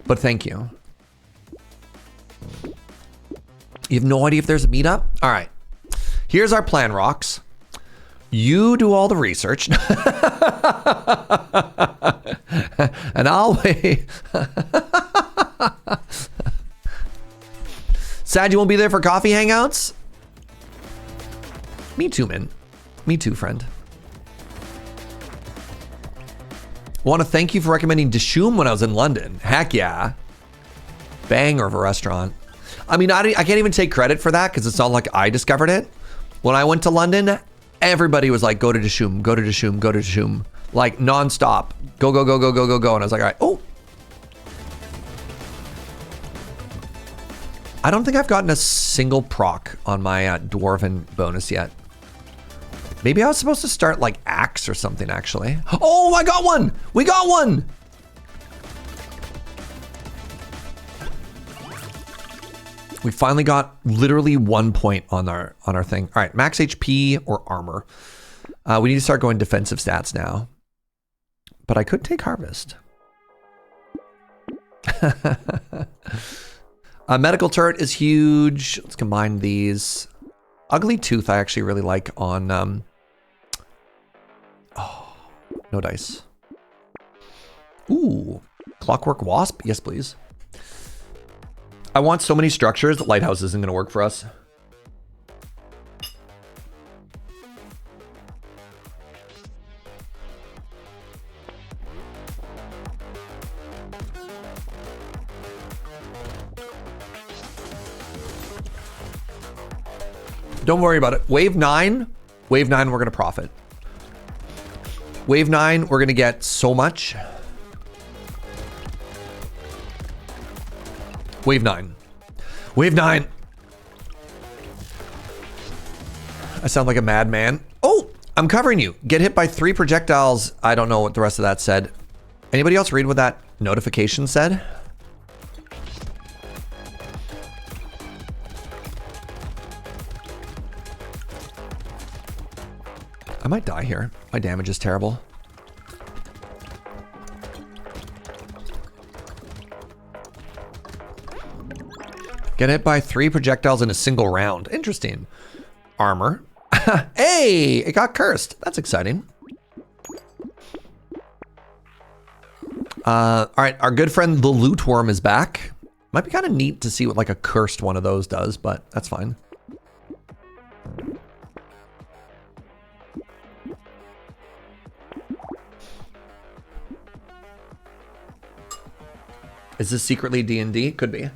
S1: But thank you. You have no idea if there's a meetup? All right. Here's our plan, Rocks. You do all the research. And I'll wait. Sad you won't be there for coffee hangouts? Me too, man. Me too, friend. Want to thank you for recommending Dishoom when I was in London. Heck yeah. Banger of a restaurant. I mean, I can't even take credit for that because it's not like I discovered it. When I went to London, everybody was like, go to Dishoom, go to Dishoom, go to Dishoom. Like nonstop. Go. And I was like, all right. Oh. I don't think I've gotten a single proc on my Dwarven bonus yet. Maybe I was supposed to start like Axe or something, actually. Oh, I got one. We got one. We finally got literally 1 point on our thing. All right, max HP or armor. We need to start going defensive stats now. But I could take Harvest. Medical turret is huge. Let's combine these. Ugly Tooth I actually really like on... oh, no dice. Ooh, Clockwork Wasp? Yes, please. I want so many structures that Lighthouse isn't going to work for us. Don't worry about it. Wave 9, we're going to profit. Wave 9, we're going to get so much. Wave 9. Wave 9. I sound like a madman. Oh, I'm covering you. Get hit by 3 projectiles. I don't know what the rest of that said. Anybody else read what that notification said? I might die here. My damage is terrible. Get hit by 3 projectiles in a single round. Interesting. Armor. Hey, it got cursed. That's exciting. All right, our good friend the Lootworm is back. Might be kind of neat to see what like a cursed one of those does, but that's fine. Is this secretly D&D? Could be.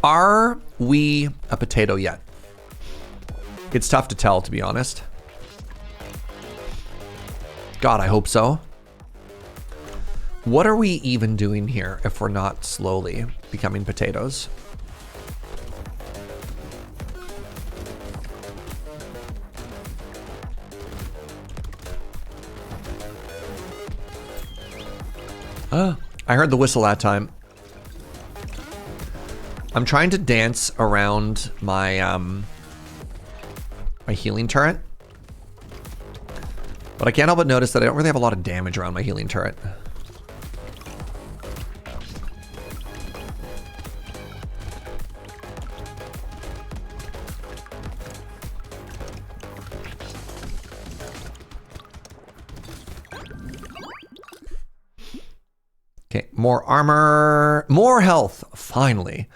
S1: Are we a potato yet? It's tough to tell, to be honest. God, I hope so. What are we even doing here if we're not slowly becoming potatoes? I heard the whistle that time. I'm trying to dance around my my healing turret. But I can't help but notice that I don't really have a lot of damage around my healing turret. Okay, more armor, more health, finally.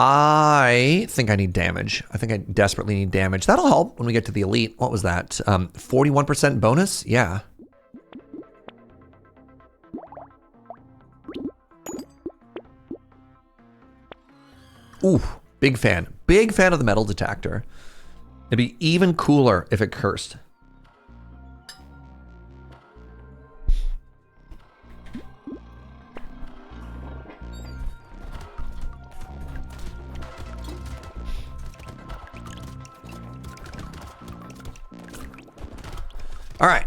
S1: I think I need damage. I think I desperately need damage. That'll help when we get to the elite. What was that? 41% bonus? Yeah. Ooh, big fan. Big fan of the metal detector. It'd be even cooler if it cursed. All right.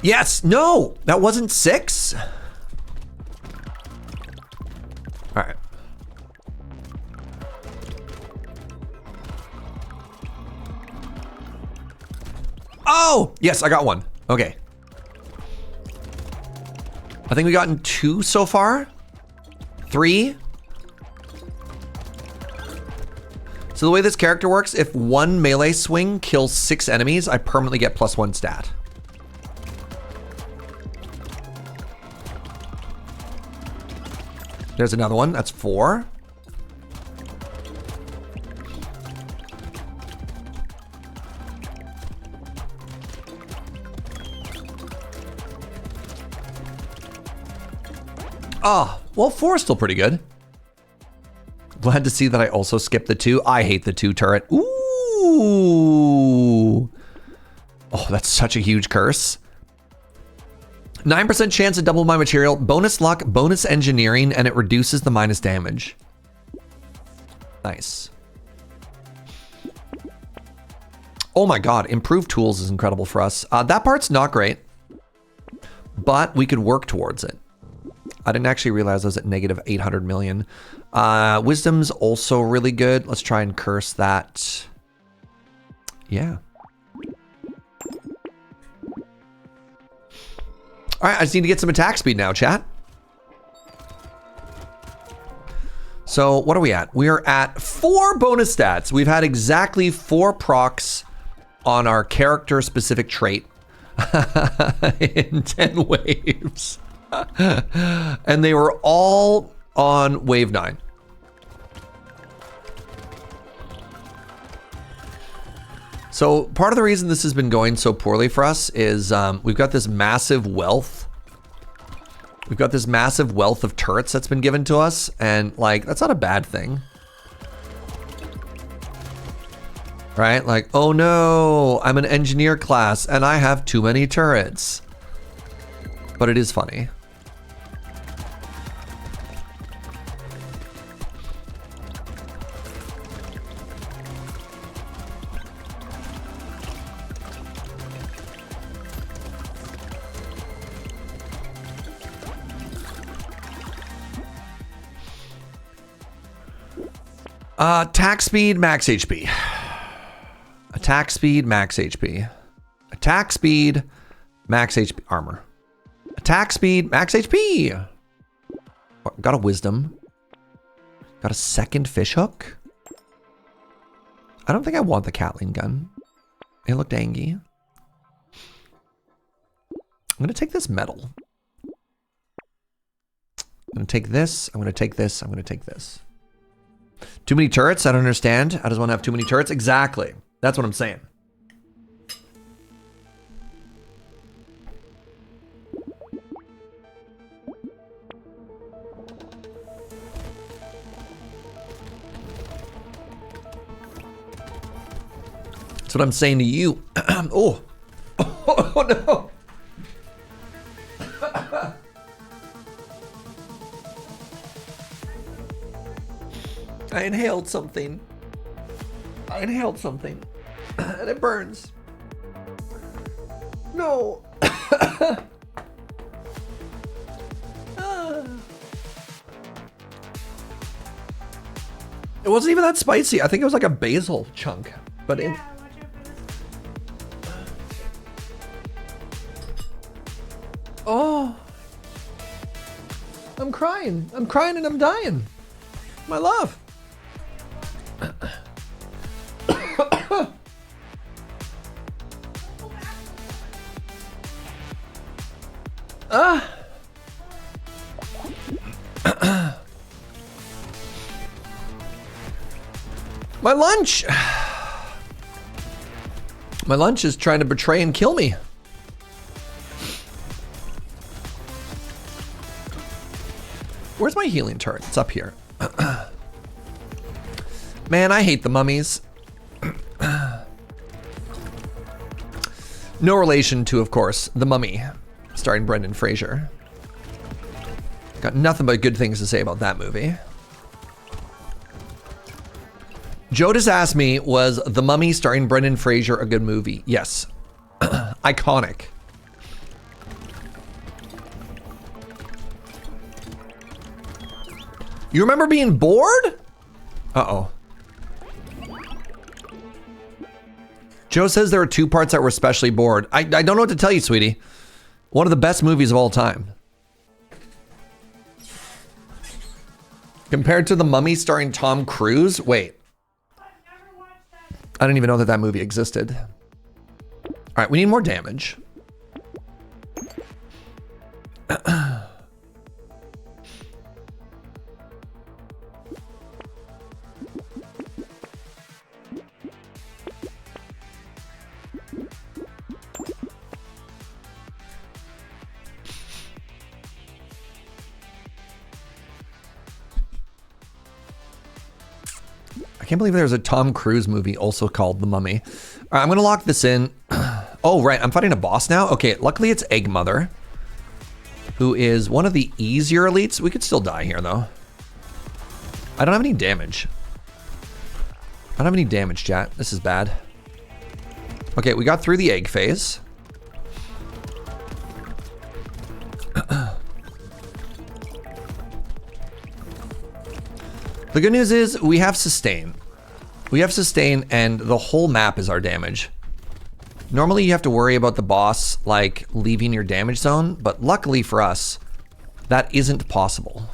S1: Yes. No, that wasn't 6. All right. Oh, yes, I got one. Okay. I think we've gotten 2 so far. 3. So the way this character works, if one melee swing kills 6 enemies, I permanently get +1 stat. There's another one, that's 4. Oh, well, 4 is still pretty good. Glad to see that I also skipped the 2. I hate the 2 turret. Ooh. Oh, that's such a huge curse. 9% chance to double my material, bonus luck, bonus engineering, and it reduces the minus damage. Nice. Oh my God, improved tools is incredible for us. That part's not great, but we could work towards it. I didn't actually realize I was at negative 800 million. Wisdom's also really good. Let's try and curse that. Yeah. All right, I just need to get some attack speed now, chat. So what are we at? We are at 4 bonus stats. We've had exactly 4 procs on our character specific trait in 10 waves. And they were all on wave 9. So part of the reason this has been going so poorly for us is we've got this massive wealth. We've got this massive wealth of turrets that's been given to us, and like, that's not a bad thing. Right? Like, oh no, I'm an engineer class and I have too many turrets. But it is funny. Attack speed, max HP. Attack speed, max HP. Attack speed, max HP. Armor. Attack speed, max HP. Got a wisdom. Got a second fish hook. I don't think I want the Catling gun. It looked angy. I'm gonna take this metal. I'm gonna take this, I'm gonna take this, I'm gonna take this. Too many turrets? I don't understand. I just want to have too many turrets. Exactly. That's what I'm saying. That's what I'm saying to you. Oh. Oh no. I inhaled something. And it burns. No. It wasn't even that spicy. I think it was like a basil chunk. But yeah, oh. I'm crying. I'm crying and I'm dying. My love. My lunch. My lunch is trying to betray and kill me. Where's my healing turret? It's up here. Man, I hate the mummies. No relation to, of course, The Mummy, starring Brendan Fraser. Got nothing but good things to say about that movie. Joe just asked me, was The Mummy starring Brendan Fraser a good movie? Yes. Iconic. You remember being bored? Uh-oh. Joe says there were 2 parts that were especially bored. I don't know what to tell you, sweetie. One of the best movies of all time. Compared to The Mummy starring Tom Cruise? Wait. I didn't even know that that movie existed. All right, we need more damage. I can't believe there's a Tom Cruise movie also called The Mummy. All right, I'm gonna lock this in. Oh, right, I'm fighting a boss now? Okay, luckily it's Egg Mother, who is one of the easier elites. We could still die here, though. I don't have any damage. I don't have any damage, chat. This is bad. Okay, we got through the egg phase. The good news is we have sustain. We have sustain and the whole map is our damage. Normally you have to worry about the boss like leaving your damage zone, but luckily for us, that isn't possible.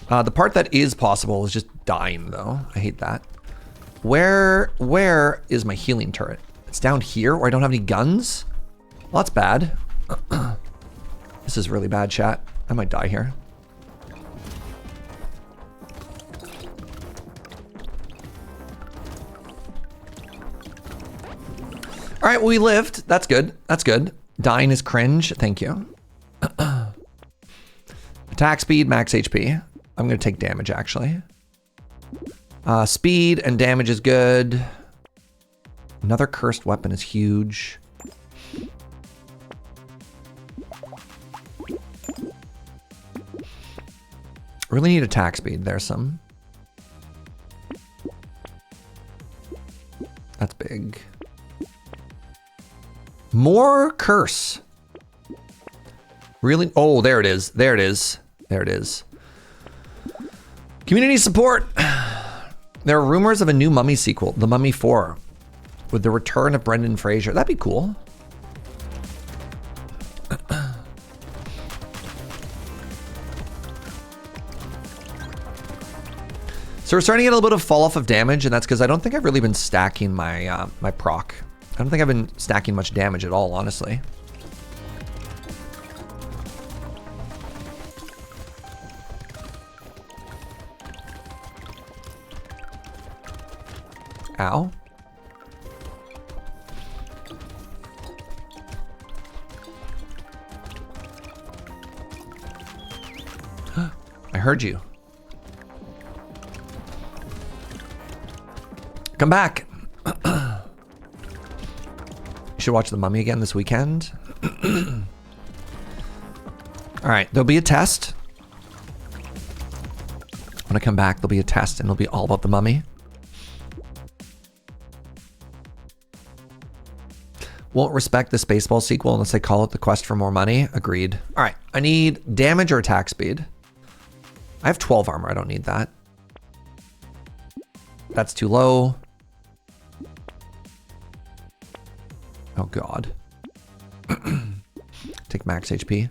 S1: The part that is possible is just dying though. I hate that. Where is my healing turret? It's down here where I don't have any guns? Well, that's bad. This is really bad, chat. I might die here. All right, well, we lived. That's good. That's good. Dying is cringe. Thank you. Attack speed, max HP. I'm going to take damage, actually. Speed and damage is good. Another cursed weapon is huge. Really need attack speed. There's some. That's big. More curse. Really? Oh, there it is. There it is. There it is. Community support. There are rumors of a new Mummy sequel, The Mummy 4, with the return of Brendan Fraser. That'd be cool. So we're starting to get a little bit of fall off of damage, and that's because I don't think I've really been stacking my my proc. I don't think I've been stacking much damage at all, honestly. Ow. I heard you. Come back. Should watch The Mummy again this weekend. All right, there'll be a test. When I come back, there'll be a test and it'll be all about The Mummy. Won't respect the Spaceball sequel unless they call it The Quest for More Money. Agreed. All right, I need damage or attack speed. I have 12 armor, I don't need that. That's too low. Oh God. Take max HP.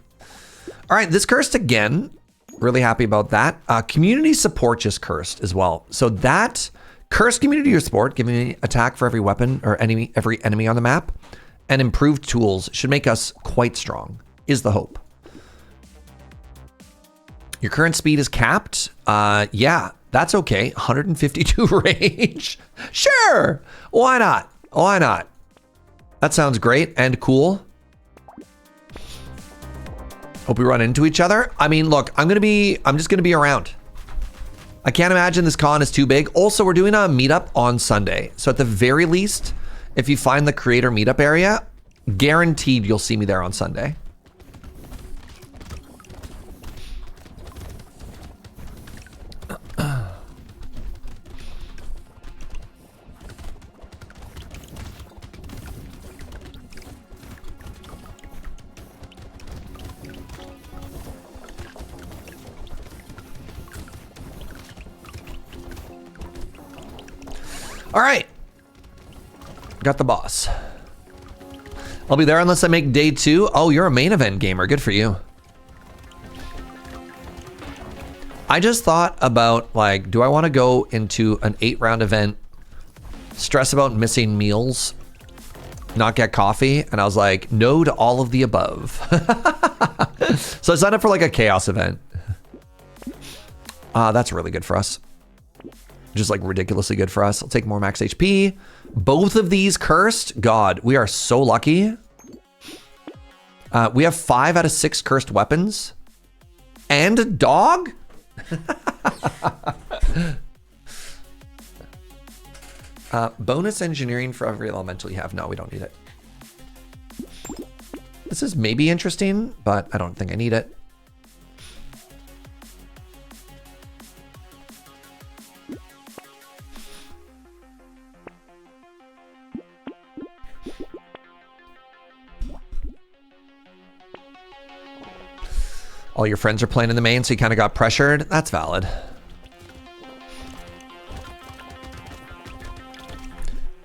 S1: All right, this cursed again. Really happy about that. Community support just cursed as well. So that cursed community support, giving me attack for every weapon or every enemy on the map, and improved tools should make us quite strong, is the hope. Your current speed is capped. Yeah, that's okay. 152 range. Sure. Why not? Why not? That sounds great and cool. Hope we run into each other. I mean, look, I'm just gonna be around. I can't imagine this con is too big. Also, we're doing a meetup on Sunday. So at the very least, if you find the creator meetup area, guaranteed you'll see me there on Sunday. All right, got the boss. I'll be there unless I make day 2. Oh, you're a main event gamer. Good for you. I just thought about, like, do I want to go into an 8-round event, stress about missing meals, not get coffee? And I was like, no to all of the above. So I signed up for like a chaos event. That's really good for us. Just like ridiculously good for us. I'll take more max HP. Both of these cursed. God, we are so lucky. We have 5 out of 6 cursed weapons. And a dog? Bonus engineering for every elemental you have. No, we don't need it. This is maybe interesting, but I don't think I need it. All your friends are playing in the main, so you kind of got pressured. That's valid.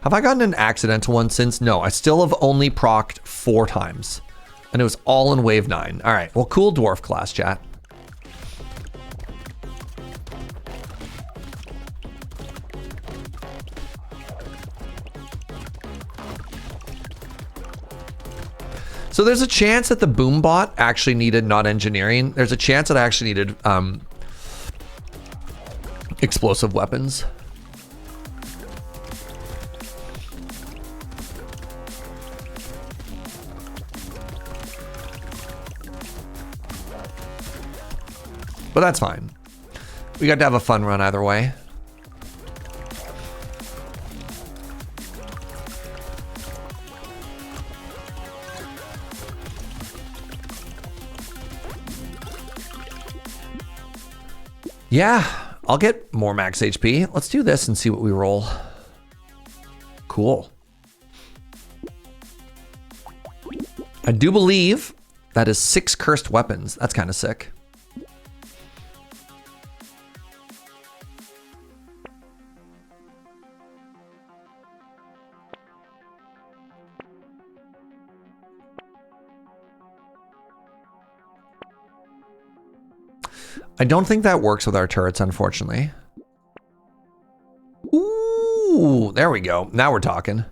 S1: Have I gotten an accidental one since? No, I still have only procced 4 times. And it was all in wave 9. All right, well, cool dwarf class, chat. So there's a chance that the boom bot actually needed not engineering. There's a chance that I actually needed explosive weapons. But that's fine. We got to have a fun run either way. Yeah, I'll get more max HP. Let's do this and see what we roll. Cool. I do believe that is 6 cursed weapons. That's kind of sick. I don't think that works with our turrets, unfortunately. Ooh, there we go. Now we're talking.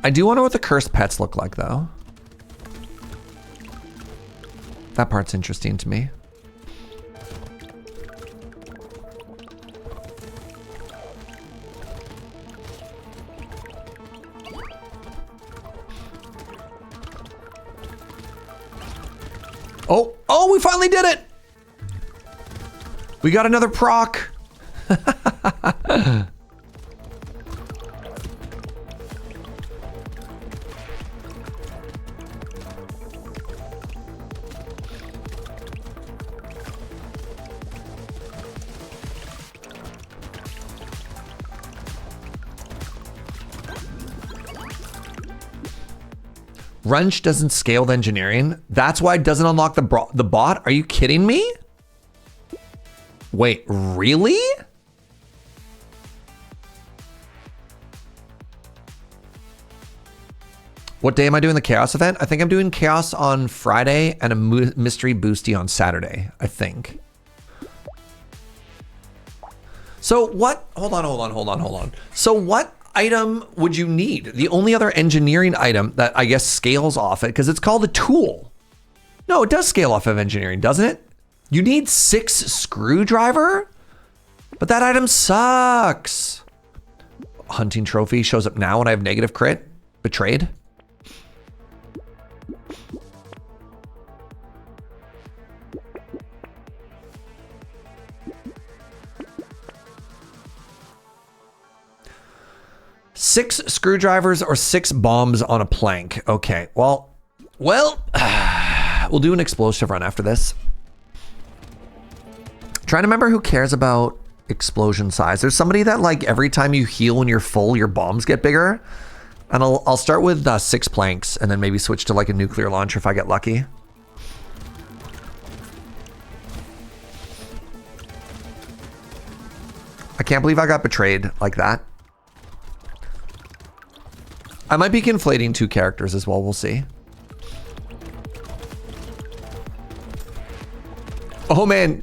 S1: I do wonder what the cursed pets look like, though. That part's interesting to me. Oh, we finally did it. We got another proc. Wrench doesn't scale the engineering. That's why it doesn't unlock the bot. Are you kidding me? Wait, really? What day am I doing the Chaos event? I think I'm doing Chaos on Friday and a mystery boosty on Saturday, I think. So what? Hold on. So what item would you need? The only other engineering item that I guess scales off it, because it's called a tool. No, it does scale off of engineering, doesn't it? You need 6 screwdriver? But that item sucks. Hunting trophy shows up now when I have negative crit. Betrayed. Six screwdrivers or 6 bombs on a plank. Okay, well, we'll do an explosive run after this. Trying to remember who cares about explosion size. There's somebody that like every time you heal when you're full, your bombs get bigger. And I'll start with 6 planks and then maybe switch to like a nuclear launcher if I get lucky. I can't believe I got betrayed like that. I might be conflating 2 characters as well. We'll see. Oh man,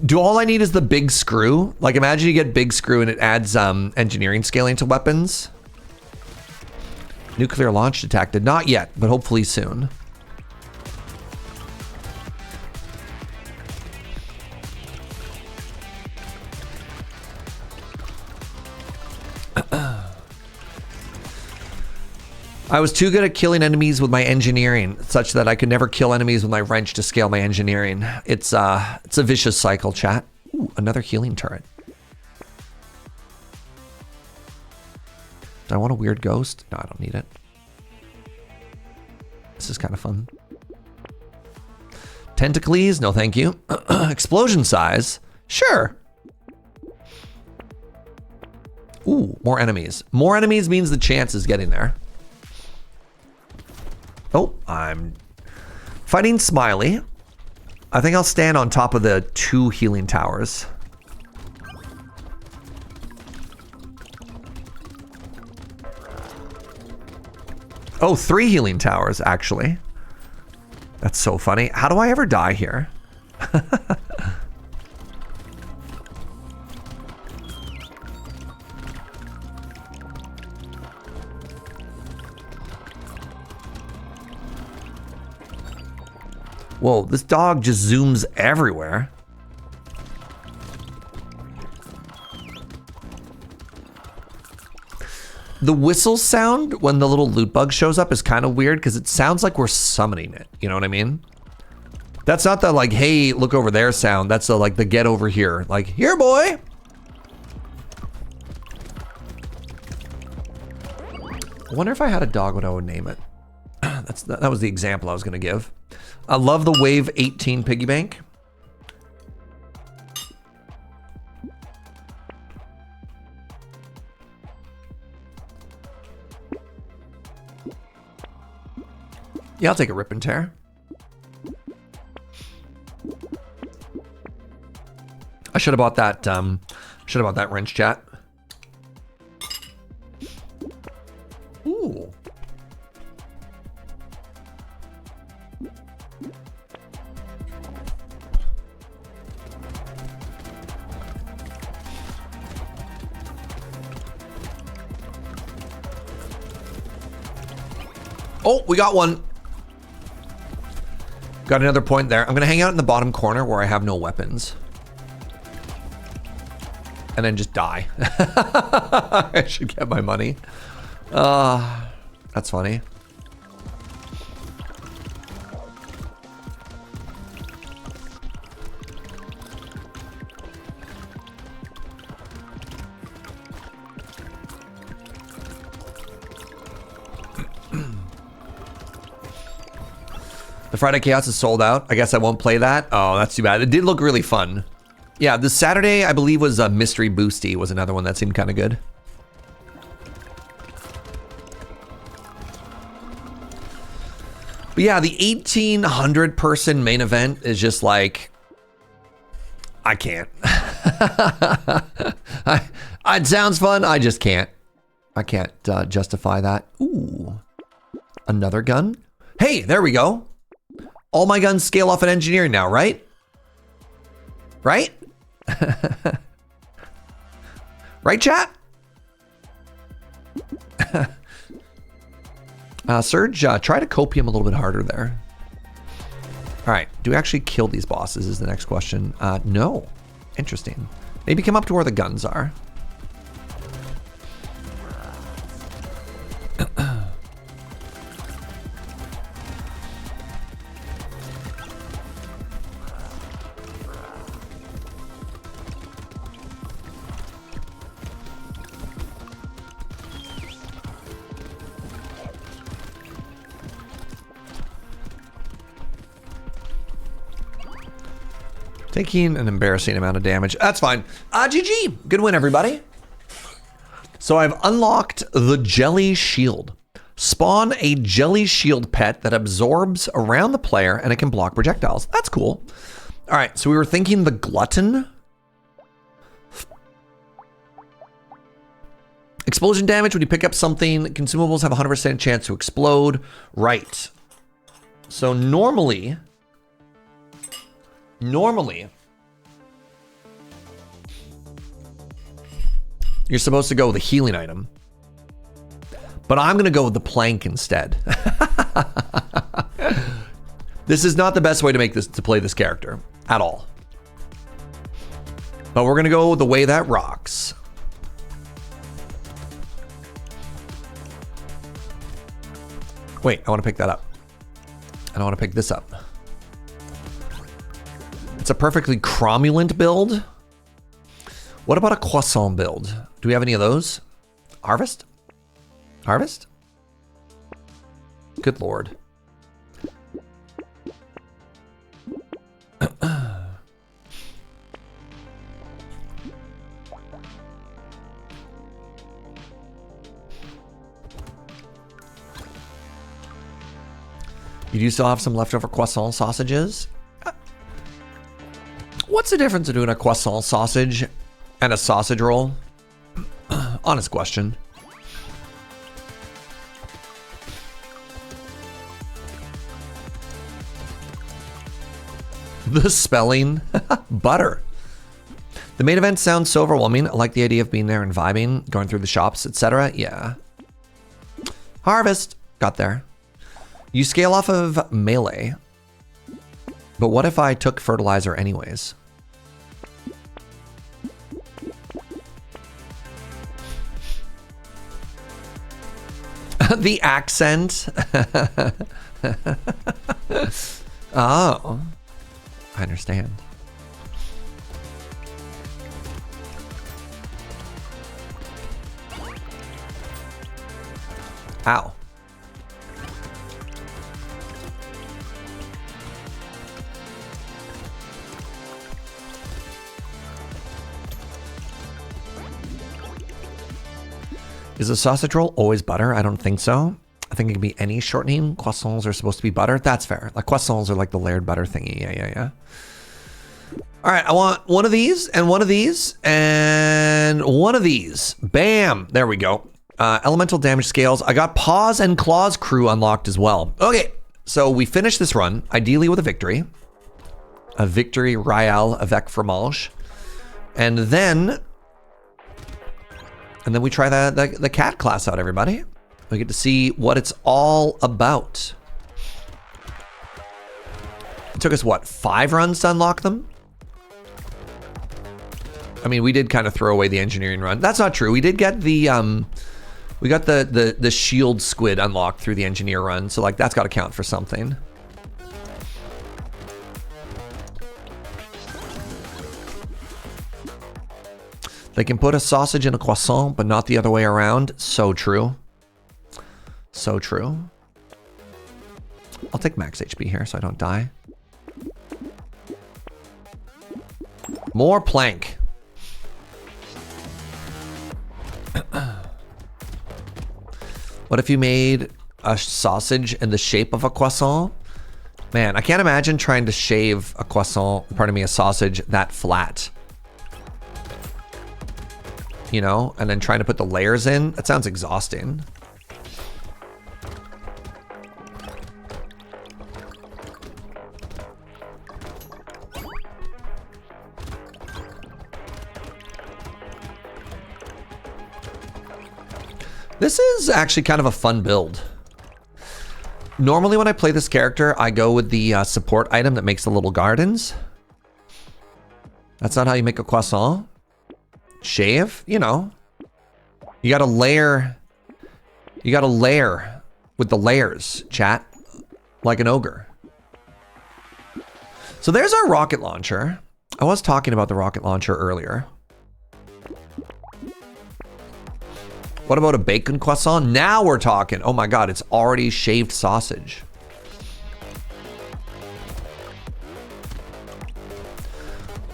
S1: do all I need is the big screw? Like imagine you get big screw and it adds engineering scaling to weapons. Nuclear launch detected. Not yet, but hopefully soon. I was too good at killing enemies with my engineering, such that I could never kill enemies with my wrench to scale my engineering. It's a vicious cycle, chat. Ooh, another healing turret. Do I want a weird ghost? No, I don't need it. This is kind of fun. Tentacles? No, thank you. Explosion size? Sure. Ooh, more enemies. More enemies means the chance is getting there. Oh, I'm fighting Smiley. I think I'll stand on top of the 2 healing towers. Oh, 3 healing towers, actually. That's so funny. How do I ever die here? Whoa, this dog just zooms everywhere. The whistle sound when the little loot bug shows up is kind of weird because it sounds like we're summoning it. You know what I mean? That's not the like, hey, look over there sound. That's the like the get over here. Like, here, boy. I wonder if I had a dog, what I would name it. That was the example I was going to give. I love the Wave 18 piggy bank. Yeah, I'll take a rip and tear. I should have bought that wrench, chat. Ooh. Oh, we got one. Got another point there. I'm gonna hang out in the bottom corner where I have no weapons. And then just die. I should get my money. That's funny. The Friday Chaos is sold out. I guess I won't play that. Oh, that's too bad. It did look really fun. Yeah, the Saturday, I believe, was Mystery Boosty was another one that seemed kind of good. But yeah, the 1,800 person main event is just like, I can't. It sounds fun. I just can't. I can't justify that. Ooh, another gun. Hey, there we go. All my guns scale off in engineering now, right? Right? Right, chat? Surge, try to copium a little bit harder there. All right, do we actually kill these bosses is the next question. No. Interesting. Maybe come up to where the guns are. Taking an embarrassing amount of damage. That's fine. GG. Good win, everybody. So I've unlocked the Jelly Shield. Spawn a Jelly Shield pet that absorbs around the player and it can block projectiles. That's cool. All right, so we were thinking the Glutton. Explosion damage when you pick up something. Consumables have a 100% chance to explode. Right. So normally, you're supposed to go with a healing item. But I'm going to go with the plank instead. This is not the best way to play this character at all. But we're going to go the way that rocks. Wait, I want to pick that up. I don't want to pick this up. It's a perfectly cromulent build. What about a croissant build? Do we have any of those? Harvest? Harvest? Good lord. You do still have some leftover croissant sausages? What's the difference between a croissant sausage and a sausage roll? Honest question. The spelling. Butter. The main event sounds so overwhelming. I like the idea of being there and vibing, going through the shops, etc. Yeah. Harvest. Got there. You scale off of melee. But what if I took fertilizer anyways? The accent. Oh, I understand. Ow. Is a sausage roll always butter? I don't think so. I think it can be any shortening. Croissants are supposed to be butter. That's fair. Like croissants are like the layered butter thingy. Yeah. All right, I want one of these and one of these and one of these. Bam. There we go. Elemental damage scales. I got Paws and Claws crew unlocked as well. Okay, so we finished this run, ideally with a victory. A victory royale avec fromage. And then we try the cat class out, everybody. We get to see what it's all about. It took us, what, 5 runs to unlock them? I mean, we did kind of throw away the engineering run. That's not true. We did get the, we got the shield squid unlocked through the engineer run. So, like, that's got to count for something. They can put a sausage in a croissant, but not the other way around. So true. So true. I'll take max HP here so I don't die. More plank. What if you made a sausage in the shape of a croissant? Man, I can't imagine trying to shave a croissant, pardon me, a sausage that flat. You know, and then trying to put the layers in. That sounds exhausting. This is actually kind of a fun build. Normally when I play this character, I go with the support item that makes the little gardens. That's not how you make a croissant. Shave, you know. You gotta layer. You gotta layer with the layers, chat. Like an ogre. So there's our rocket launcher. I was talking about the rocket launcher earlier. What about a bacon croissant? Now we're talking. Oh my god, it's already shaved sausage.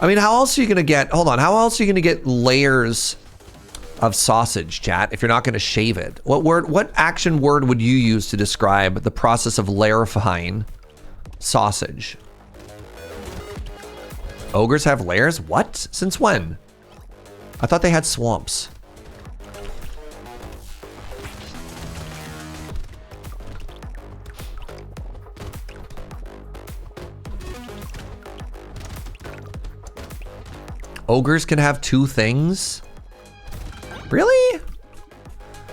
S1: I mean, how else are you gonna get, hold on, how else are you gonna get layers of sausage, chat, if you're not gonna shave it? What action word would you use to describe the process of layerifying sausage? Ogres have layers? What? Since when? I thought they had swamps. Ogres can have two things? Really?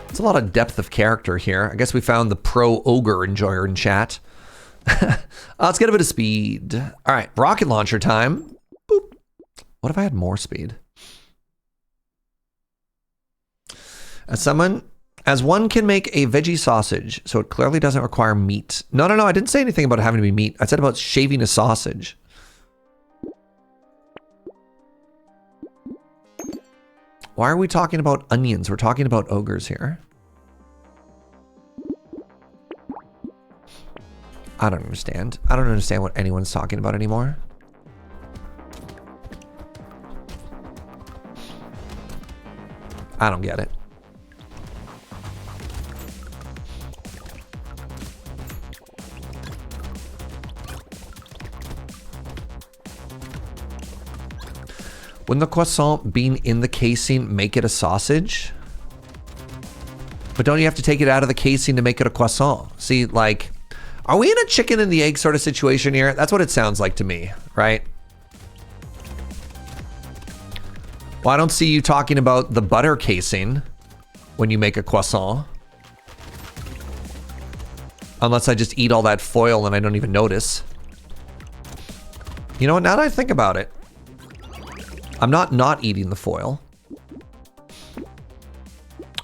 S1: It's a lot of depth of character here. I guess we found the pro ogre enjoyer in chat. Let's get a bit of speed. All right, rocket launcher time. Boop. What if I had more speed? As one can make a veggie sausage, so it clearly doesn't require meat. No, I didn't say anything about having to be meat. I said about shaving a sausage. Why are we talking about onions? We're talking about ogres here. I don't understand. I don't understand what anyone's talking about anymore. I don't get it. Wouldn't the croissant being in the casing make it a sausage? But don't you have to take it out of the casing to make it a croissant? See, like, are we in a chicken and the egg sort of situation here? That's what it sounds like to me, right? Well, I don't see you talking about the butter casing when you make a croissant. Unless I just eat all that foil and I don't even notice. You know what, now that I think about it, I'm not eating the foil.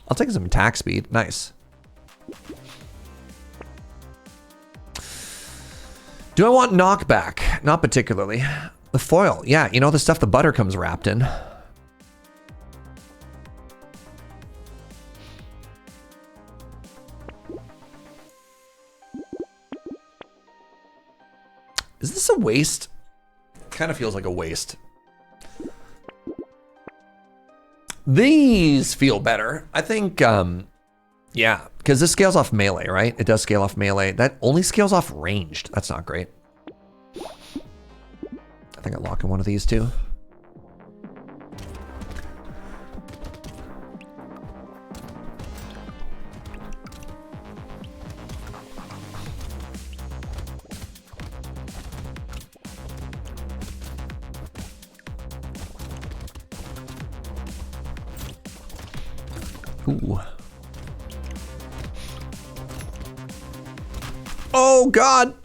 S1: I'll take some attack speed. Nice. Do I want knockback? Not particularly. The foil. Yeah, you know, the stuff the butter comes wrapped in. Is this a waste? Kind of feels like a waste. These feel better. I think, yeah, because this scales off melee, right? It does scale off melee. That only scales off ranged. That's not great. I think I lock in one of these too. Ooh. Oh, God.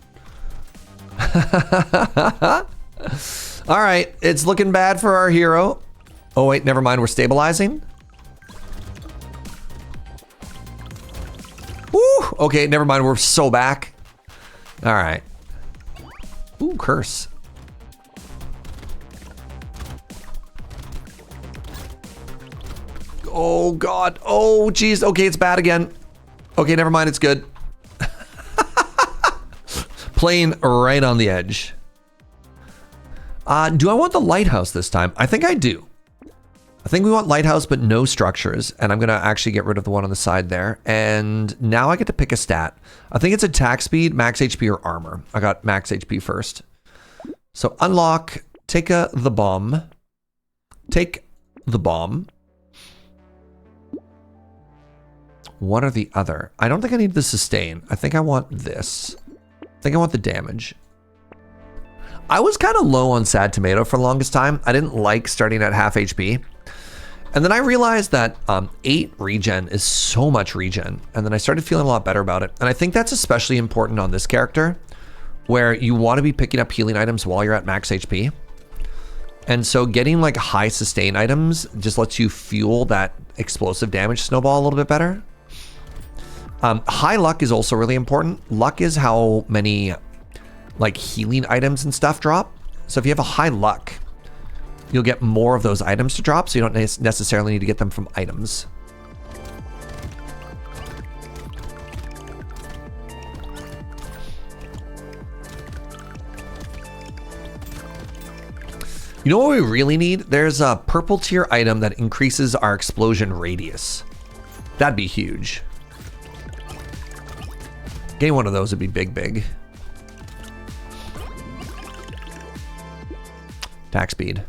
S1: All right. It's looking bad for our hero. Oh, wait. Never mind. We're stabilizing. Woo. Okay. Never mind. We're so back. All right. Ooh, curse. Oh, God. Oh, geez. Okay, it's bad again. Okay, never mind. It's good. Playing right on the edge. Do I want the lighthouse this time? I think I do. I think we want lighthouse, but no structures. And I'm going to actually get rid of the one on the side there. And now I get to pick a stat. I think it's attack speed, max HP, or armor. I got max HP first. So unlock, take the bomb. Take the bomb. One or the other. I don't think I need the sustain. I think I want this. I think I want the damage. I was kind of low on Sad Tomato for the longest time. I didn't like starting at half HP. And then I realized that 8 regen is so much regen. And then I started feeling a lot better about it. And I think that's especially important on this character, where you want to be picking up healing items while you're at max HP. And so getting like high sustain items just lets you fuel that explosive damage snowball a little bit better. High luck is also really important. Luck is how many like healing items and stuff drop. So if you have a high luck, you'll get more of those items to drop, so you don't necessarily need to get them from items. You know what we really need? There's a purple tier item that increases our explosion radius. That'd be huge. Getting one of those would be big. Attack speed.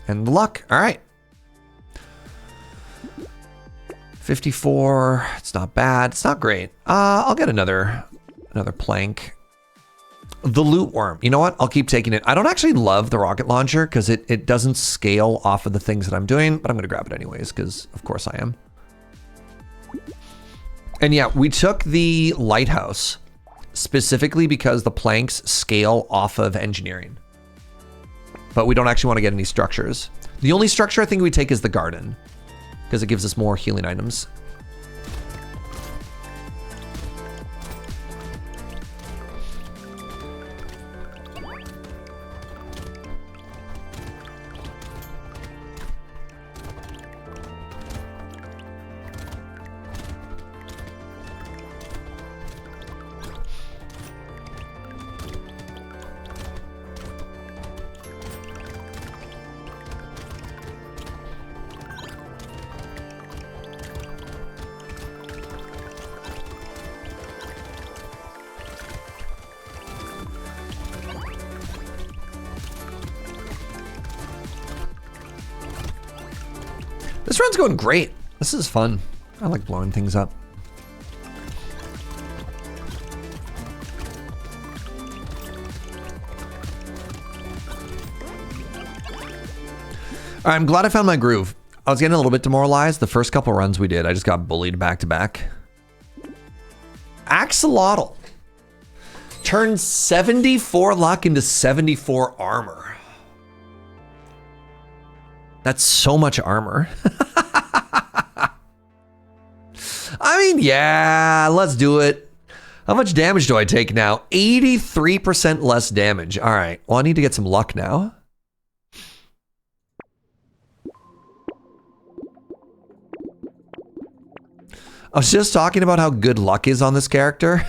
S1: And luck. All right. 54. It's not bad. It's not great. I'll get another plank. The Lootworm. You know what? I'll keep taking it. I don't actually love the rocket launcher because it doesn't scale off of the things that I'm doing, but I'm going to grab it anyways because of course I am. And yeah, we took the lighthouse specifically because the planks scale off of engineering. But we don't actually want to get any structures. The only structure I think we take is the garden because it gives us more healing items. This run's going great. This is fun. I like blowing things up. All right, I'm glad I found my groove. I was getting a little bit demoralized. The first couple runs we did, I just got bullied back to back. Axolotl turns 74 luck into 74 armor. That's so much armor. I mean, yeah, let's do it. How much damage do I take now? 83% less damage. All right, well, I need to get some luck now. I was just talking about how good luck is on this character.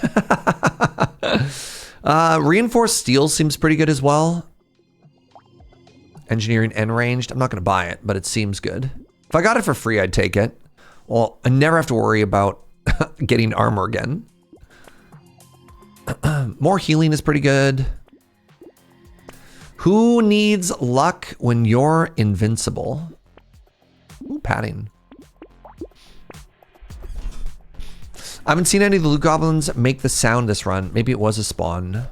S1: Reinforced steel seems pretty good as well. Engineering and ranged. I'm not going to buy it, but it seems good. If I got it for free, I'd take it. Well, I never have to worry about getting armor again. More healing is pretty good. Who needs luck when you're invincible? Ooh, padding. I haven't seen any of the loot goblins make the sound this run. Maybe it was a spawn.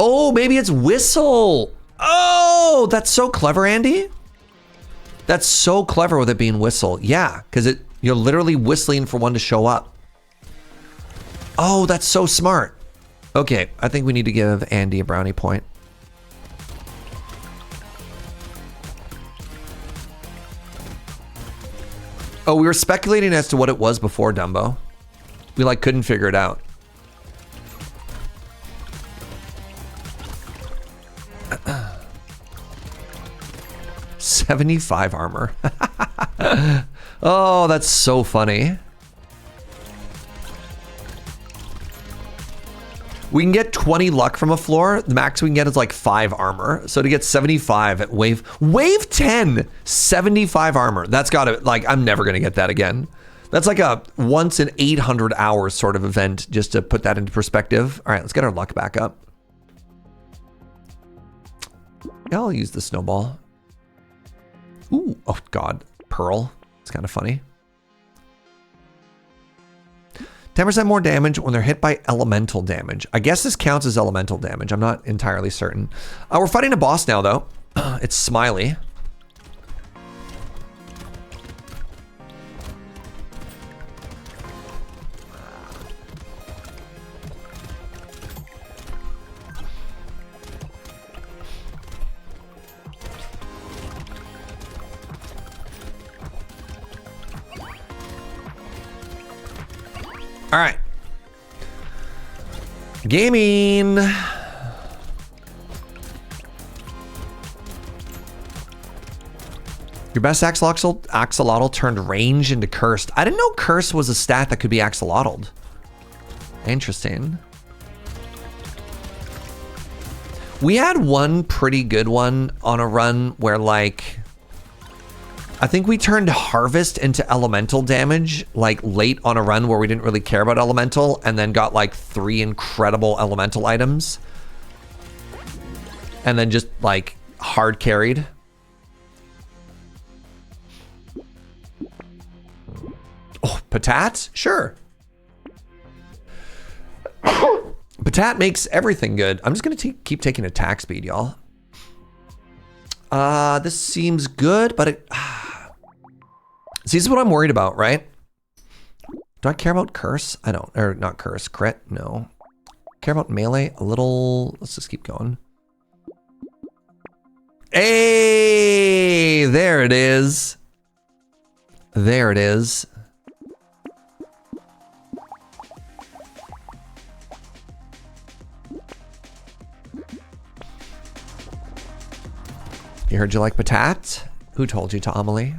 S1: Oh, maybe it's whistle. Oh, that's so clever, Andy. That's so clever with it being whistle. Yeah, because you're literally whistling for one to show up. Oh, that's so smart. Okay, I think we need to give Andy a brownie point. Oh, we were speculating as to what it was before, Dumbo. We like couldn't figure it out. 75 armor. Oh, that's so funny. We can get 20 luck from a floor. The max we can get is like 5 armor. So to get 75 at wave 10, 75 armor. That's gotta, like, I'm never gonna get that again. That's like a once in 800 hours sort of event, just to put that into perspective. All right, let's get our luck back up. Yeah, I'll use the snowball. Ooh, oh God, pearl. It's kind of funny. 10% more damage when they're hit by elemental damage. I guess this counts as elemental damage. I'm not entirely certain. We're fighting a boss now, though. It's Smiley. All right. Gaming. Your best axolotl turned range into cursed. I didn't know curse was a stat that could be axolotled. Interesting. We had one pretty good one on a run where, like, I think we turned harvest into elemental damage, like late on a run where we didn't really care about elemental, and then got like 3 incredible elemental items. And then just like hard carried. Oh, Patat? Sure. Patat makes everything good. I'm just gonna keep taking attack speed, y'all. This seems good, but it... See, this is what I'm worried about, right? Do I care about curse? I don't. Or not curse, crit? No. Care about melee? A little... Let's just keep going. Hey! There it is. There it is. You heard you like Patat? Who told you to Amelie?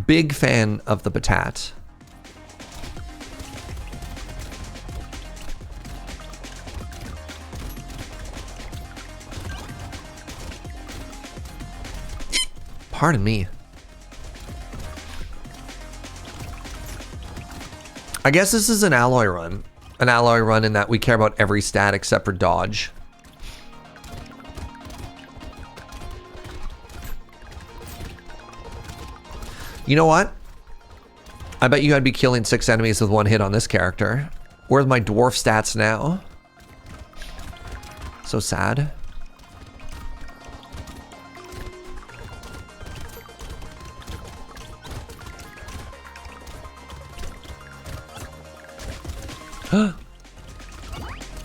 S1: Big fan of the Patat. Pardon me. I guess this is an alloy run. An alloy run in that we care about every stat except for dodge. You know what? I bet you I'd be killing 6 enemies with 1 hit on this character. Where's my dwarf stats now? So sad.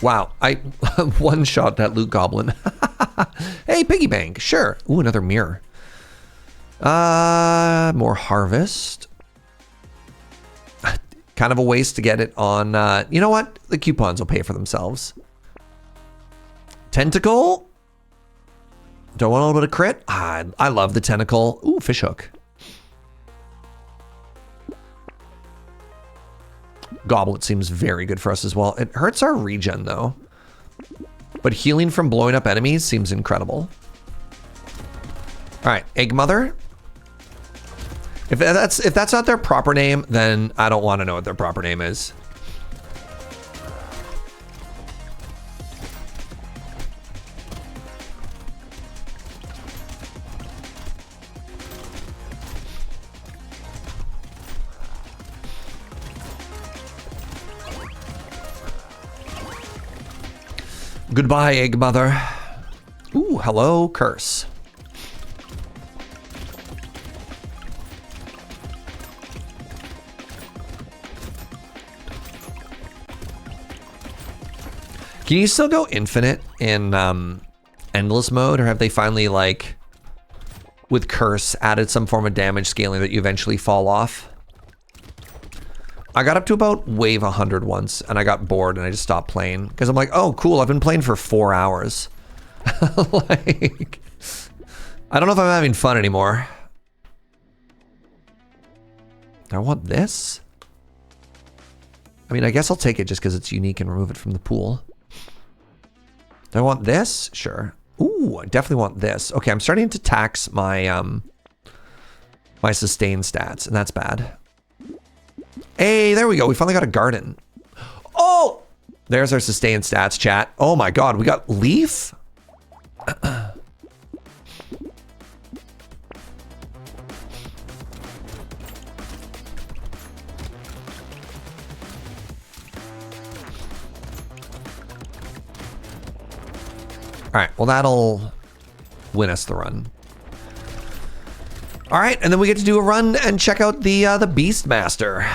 S1: Wow, I one-shot that loot goblin. Hey, piggy bank, sure. Ooh, another mirror. More harvest. Kind of a waste to get it on, you know what? The coupons will pay for themselves. Tentacle. Do I want a little bit of crit? I love the tentacle. Ooh, fishhook. Goblet seems very good for us as well. It hurts our regen though. But healing from blowing up enemies seems incredible. All right, Egg Mother. If that's not their proper name, then I don't want to know what their proper name is. Goodbye, Egg Mother. Ooh, hello, curse. Can you still go infinite in endless mode, or have they finally, like, with curse, added some form of damage scaling that you eventually fall off? I got up to about wave 100 once, and I got bored, and I just stopped playing. Because I'm like, oh, cool, I've been playing for 4 hours. Like, I don't know if I'm having fun anymore. Do I want this? I mean, I guess I'll take it just because it's unique and remove it from the pool. Do I want this? Sure. Ooh, I definitely want this. Okay, I'm starting to tax my my sustain stats, and that's bad. Hey, there we go. We finally got a garden. Oh! There's our sustain stats, chat. Oh my god, we got leaf? Alright, well that'll win us the run. Alright, and then we get to do a run and check out the Beastmaster.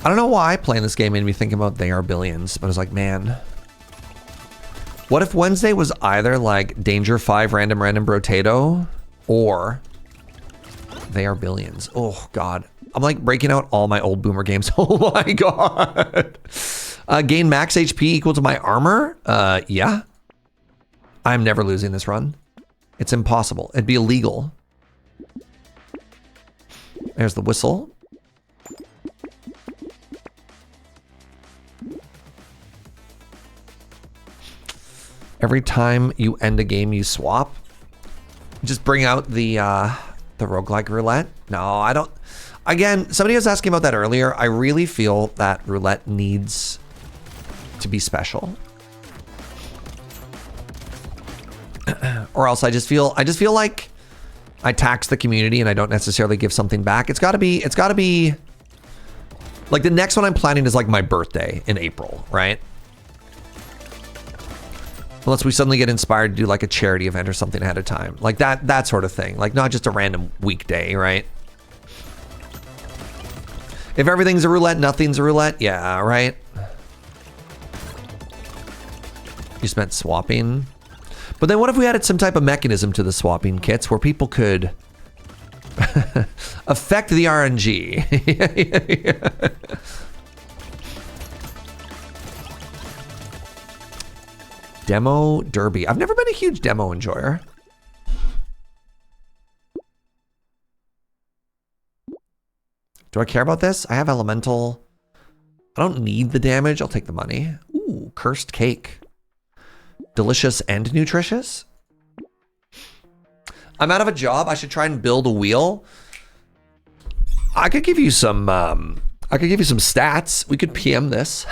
S1: I don't know why playing this game made me think about They Are Billions, but I was like, man, what if Wednesday was either like Danger 5 Random Brotato or They Are Billions? Oh god, I'm like breaking out all my old boomer games. Oh my god. Gain max HP equal to my armor? Yeah. I'm never losing this run. It's impossible. It'd be illegal. There's the whistle. Every time you end a game, you swap. Just bring out the roguelike roulette. No, I don't. Again, somebody was asking about that earlier. I really feel that roulette needs to be special. Or else I just feel like I tax the community and I don't necessarily give something back. It's gotta be like the next one I'm planning is like my birthday in April, right? Unless we suddenly get inspired to do like a charity event or something ahead of time. Like that sort of thing. Like not just a random weekday, right? If everything's a roulette, nothing's a roulette. Yeah, right? You spent swapping. But then what if we added some type of mechanism to the swapping kits where people could affect the RNG? Demo Derby. I've never been a huge demo enjoyer. Do I care about this? I have elemental. I don't need the damage. I'll take the money. Ooh, cursed cake. Delicious and nutritious. I'm out of a job. I should try and build a wheel. I could give you some stats. We could PM this.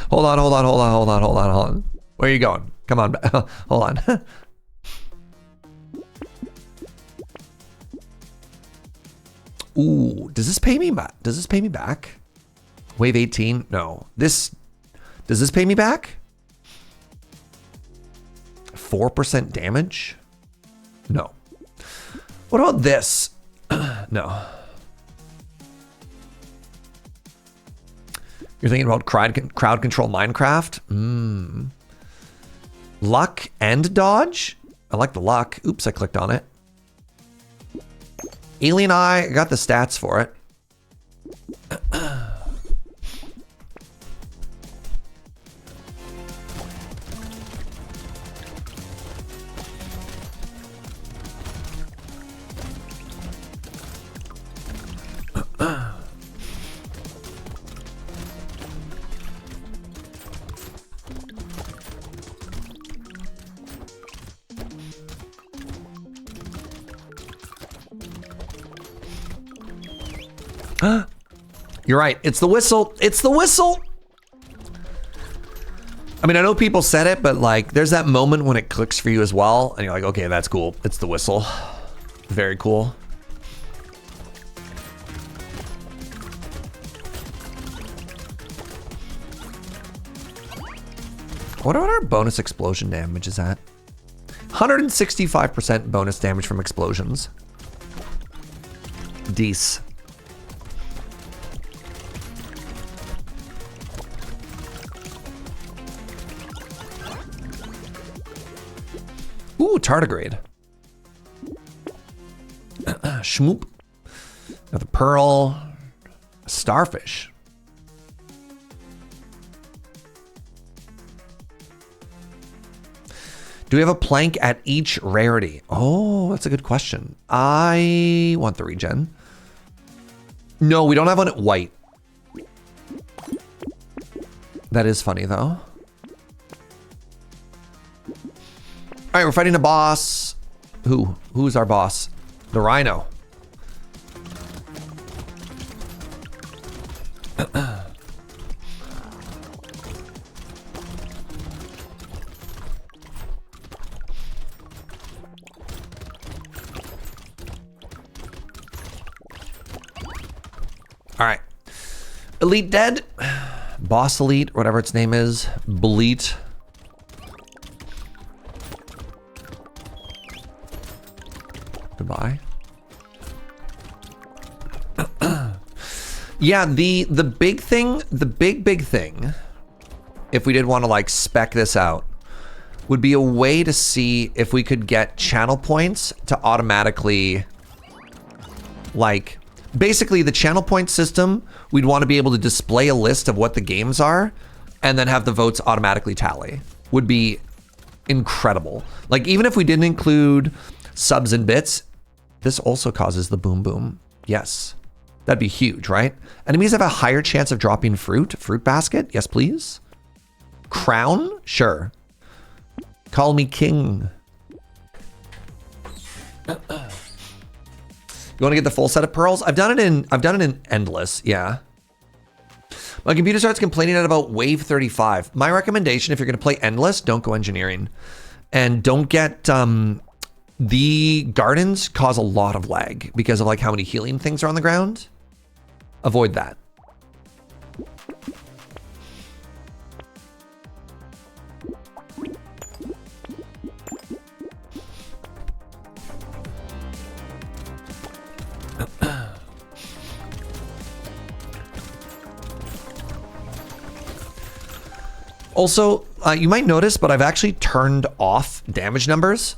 S1: Hold on. Where are you going? Come on. Hold on. Ooh, does this pay me back? Does this pay me back? Wave 18? No. Does this pay me back? 4% damage? No. What about this? No. You're thinking about crowd control Minecraft? Luck and dodge? I like the luck. Oops, I clicked on it. Alien Eye, I got the stats for it. You're right. It's the whistle. It's the whistle. I mean, I know people said it, but like, there's that moment when it clicks for you as well. And you're like, okay, that's cool. It's the whistle. Very cool. What about our bonus explosion damage is at? 165% bonus damage from explosions. Dece. Ooh, tardigrade. Schmoop. Another pearl. A starfish. Do we have a plank at each rarity? Oh, that's a good question. I want the regen. No, we don't have one at white. That is funny, though. All right, we're fighting a boss. Who's our boss? The rhino. All right. Elite dead. Boss elite, whatever its name is. Bleat. Goodbye. Yeah, the big thing, the big thing, if we did want to like spec this out, would be a way to see if we could get channel points to automatically, like, basically the channel point system, we'd want to be able to display a list of what the games are and then have the votes automatically tally. Would be incredible. Like, even if we didn't include subs and bits, this also causes the boom boom. Yes. That'd be huge, right? Enemies have a higher chance of dropping fruit. Fruit basket? Yes, please. Crown? Sure. Call me king. You want to get the full set of pearls? I've done it in endless, yeah. My computer starts complaining at about wave 35. My recommendation, if you're going to play endless, don't go engineering. And don't get, the gardens cause a lot of lag because of like how many healing things are on the ground. Avoid that. Also, you might notice, but I've actually turned off damage numbers.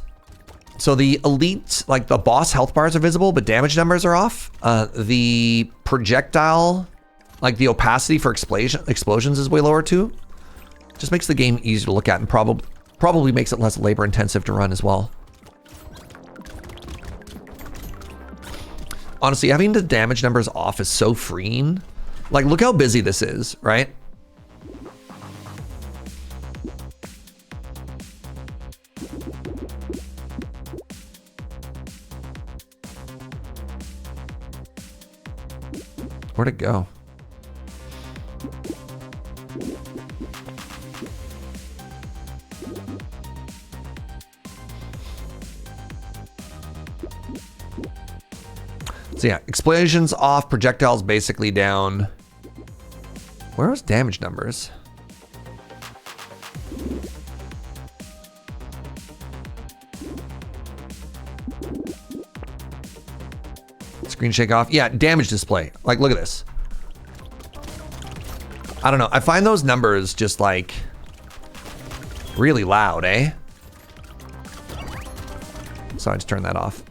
S1: So the elite, like the boss health bars are visible, but damage numbers are off. The projectile, like the opacity for explosions is way lower too. Just makes the game easier to look at and probably makes it less labor intensive to run as well. Honestly, having the damage numbers off is so freeing. Like, look how busy this is, right? Where'd it go? So yeah, explosions off, projectiles basically down. Where was damage numbers? Screen shake off. Yeah, damage display. Like, look at this. I don't know. I find those numbers just like really loud, eh? So I just turned that off.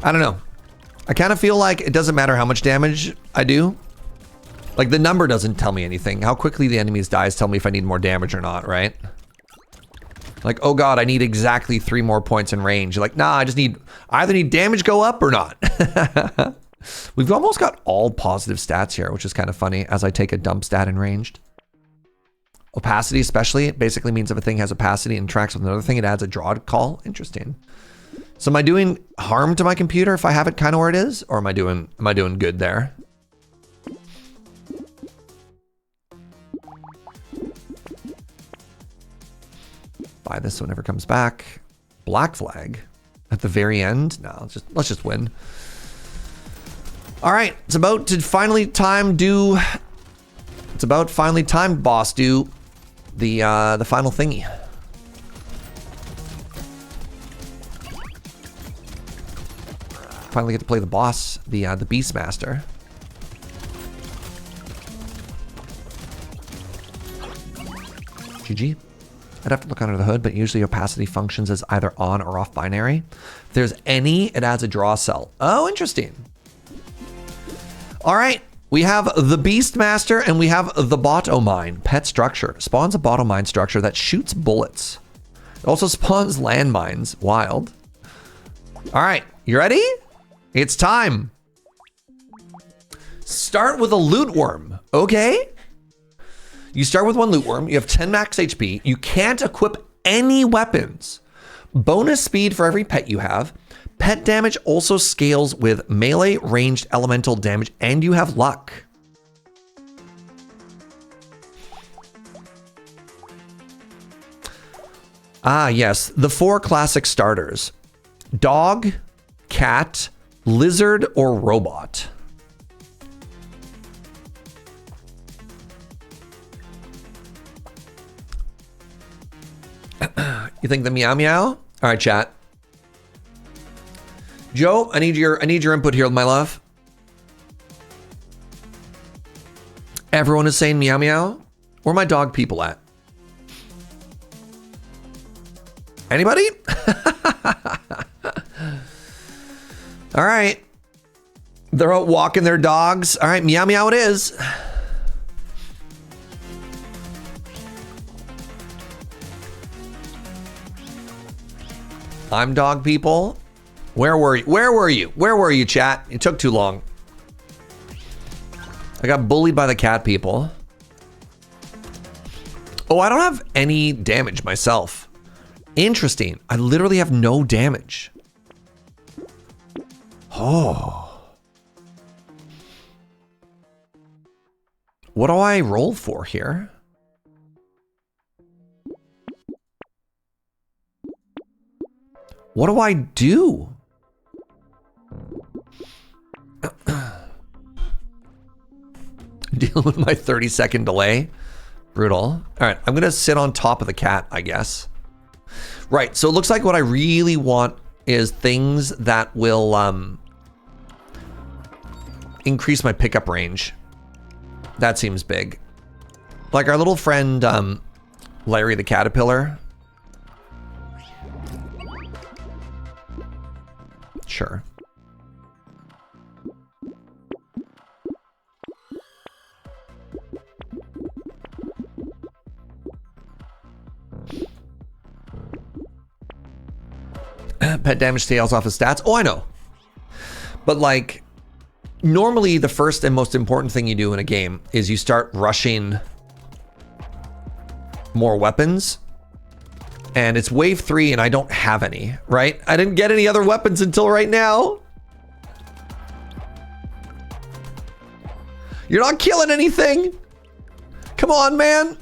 S1: I don't know. I kind of feel like it doesn't matter how much damage I do. Like, the number doesn't tell me anything. How quickly the enemies dies tell me if I need more damage or not, right? Like, oh god, I need exactly 3 more points in range. You're like, nah, I either need damage go up or not. We've almost got all positive stats here, which is kind of funny as I take a dump stat in ranged. Opacity especially, it basically means if a thing has opacity and interacts with another thing, it adds a draw call. Interesting. So am I doing harm to my computer if I have it kind of where it is? Or am I doing good there? Buy this whenever it comes back. Black flag at the very end. No, let's just win. All right, it's about finally time boss do the final thingy. Finally get to play the boss, the Beastmaster. RTG. I'd have to look under the hood, but usually opacity functions as either on or off binary. If there's any, it adds a draw cell. Oh, interesting. All right, we have the Beastmaster and we have the Botto Mine. Pet structure. Spawns a Botto Mine structure that shoots bullets. It also spawns landmines. Wild. All right, you ready? It's time. Start with a Lootworm, okay? You start with one Lootworm, you have 10 max HP, you can't equip any weapons. Bonus speed for every pet you have. Pet damage also scales with melee, ranged, elemental damage, and you have luck. Ah, yes, the 4 classic starters. Dog, cat, lizard, or robot. You think the meow meow? All right, chat. Joe, I need your input here, my love. Everyone is saying meow meow. Where are my dog people at? Anybody? All right. They're out walking their dogs. All right, meow meow it is. I'm dog people. Where were you? Where were you? Where were you, chat? It took too long. I got bullied by the cat people. Oh, I don't have any damage myself. Interesting. I literally have no damage. Oh. What do I roll for here? What do I do? Dealing with my 30-second delay. Brutal. All right, I'm gonna sit on top of the cat, I guess. Right, so it looks like what I really want is things that will increase my pickup range. That seems big. Like our little friend, Larry the Caterpillar. Sure. Pet damage tails off his stats. Oh, I know. But like, normally the first and most important thing you do in a game is you start rushing more weapons. And it's wave 3 and I don't have any, right? I didn't get any other weapons until right now. You're not killing anything. Come on, man.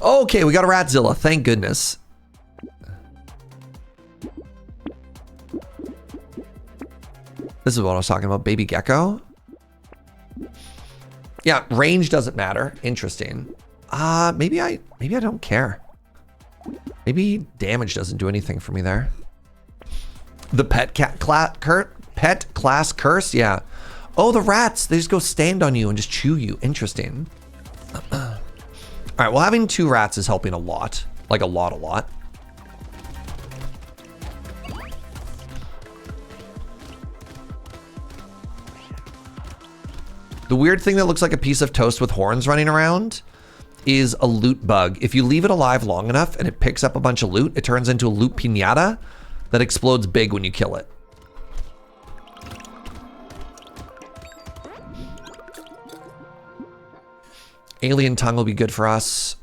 S1: Okay, we got a Ratzilla, thank goodness. This is what I was talking about, baby gecko. Yeah, range doesn't matter. Interesting. Maybe I don't care. Maybe damage doesn't do anything for me there. The pet class curse, yeah. Oh, the rats, they just go stand on you and just chew you. Interesting. All right, well, having 2 rats is helping a lot. Like a lot. The weird thing that looks like a piece of toast with horns running around is a loot bug. If you leave it alive long enough and it picks up a bunch of loot, it turns into a loot piñata that explodes big when you kill it. Alien tongue will be good for us.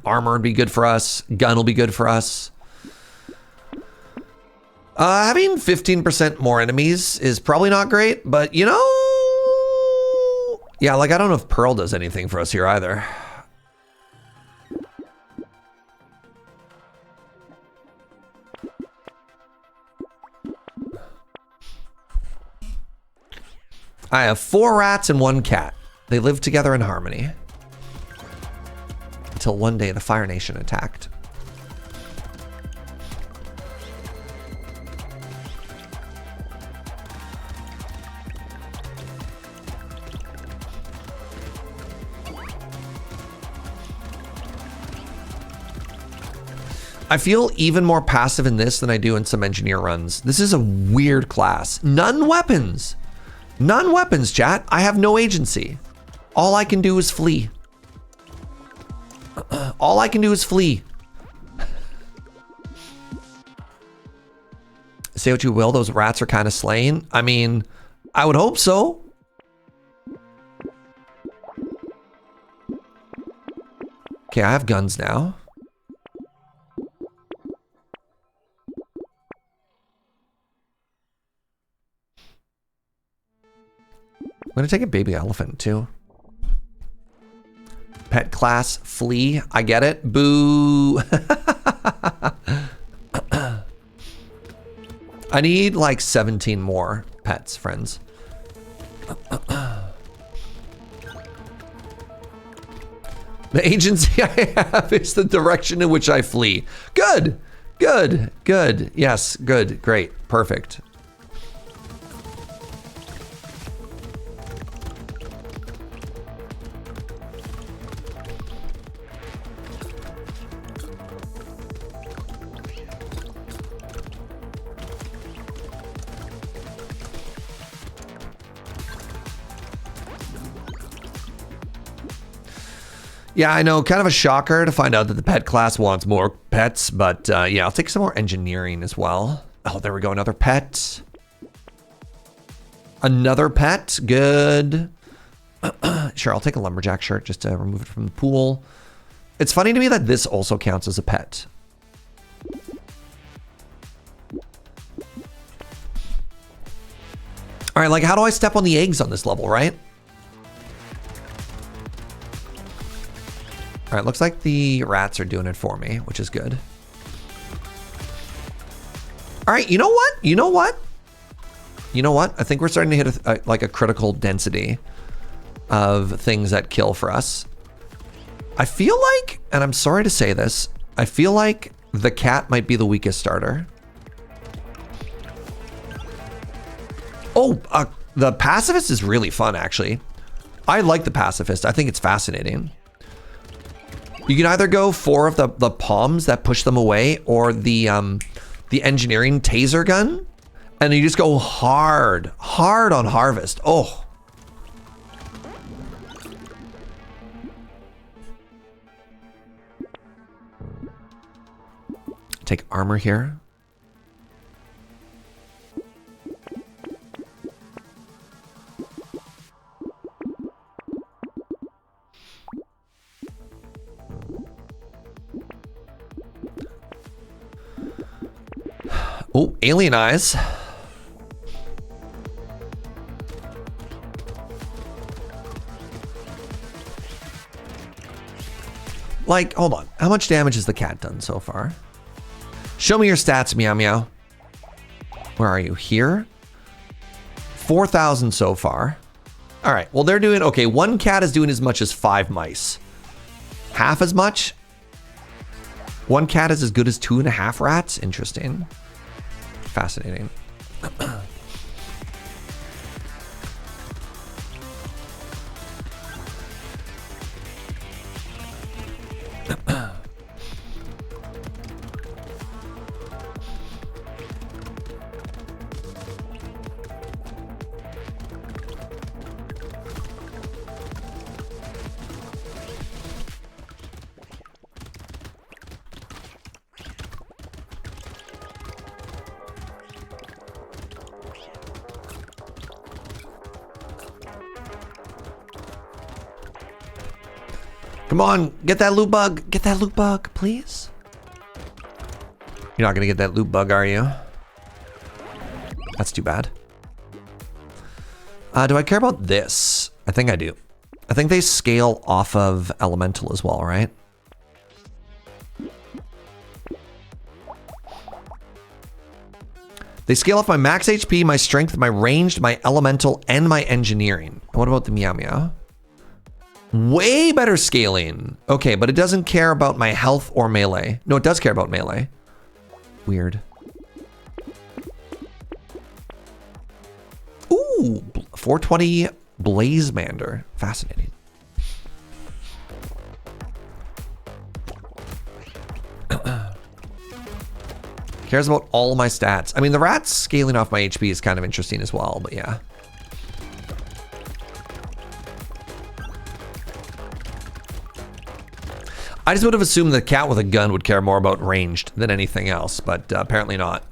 S1: Armor would be good for us. Gun will be good for us. Having 15% more enemies is probably not great, but you know, yeah, like I don't know if Pearl does anything for us here either. I have 4 rats and 1 cat. They live together in harmony. Until one day the Fire Nation attacked. I feel even more passive in this than I do in some engineer runs. This is a weird class. None weapons. None weapons, chat. I have no agency. All I can do is flee. All I can do is flee. Say what you will, those rats are kind of slain. I mean, I would hope so. Okay, I have guns now. I'm gonna take a baby elephant too. Pet class, flea. I get it. Boo. I need like 17 more pets, friends. The agency I have is the direction in which I flee. Good, good, good. Yes, good, great, perfect. Yeah, I know, kind of a shocker to find out that the pet class wants more pets, but yeah, I'll take some more engineering as well. Oh, there we go, another pet. Another pet, good. Sure, I'll take a lumberjack shirt just to remove it from the pool. It's funny to me that this also counts as a pet. All right, like how do I step on the eggs on this level, right? All right, looks like the rats are doing it for me, which is good. All right, you know what? You know what? You know what? I think we're starting to hit like a critical density of things that kill for us. I feel like, and I'm sorry to say this, I feel like the cat might be the weakest starter. Oh, the pacifist is really fun, actually. I like the pacifist. I think it's fascinating. You can either go 4 of the palms that push them away, or the engineering taser gun, and you just go hard on harvest. Oh. Take armor here. Oh, alien eyes. Like, hold on. How much damage has the cat done so far? Show me your stats, Meow Meow. Where are you? Here? 4,000 so far. All right, well, they're doing, okay, one cat is doing as much as 5 mice. Half as much? One cat is as good as 2.5 rats? Interesting. Fascinating. Come on, get that loot bug. Get that loot bug, please. You're not gonna get that loot bug, are you? That's too bad. Do I care about this? I think I do. I think they scale off of elemental as well, right? They scale off my max HP, my strength, my ranged, my elemental, and my engineering. And what about the Meow Meow? Way better scaling. Okay, but it doesn't care about my health or melee. No, it does care about melee. Weird. Ooh, 420 Blazemander. Fascinating. Cares about all my stats. I mean, the rat's scaling off my HP is kind of interesting as well, but yeah. I just would have assumed the cat with a gun would care more about ranged than anything else, but apparently not.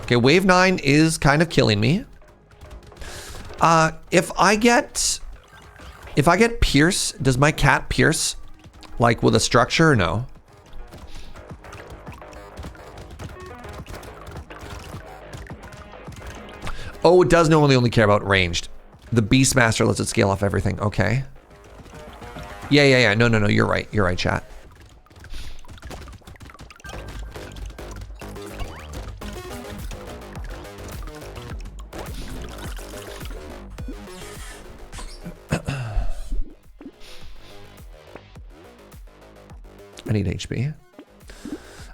S1: Okay, wave 9 is kind of killing me. If I get pierce, does my cat pierce like with a structure or no? Oh, it does normally only care about ranged. The Beastmaster lets it scale off everything. Okay. Yeah. No. You're right. You're right, chat. I need HP.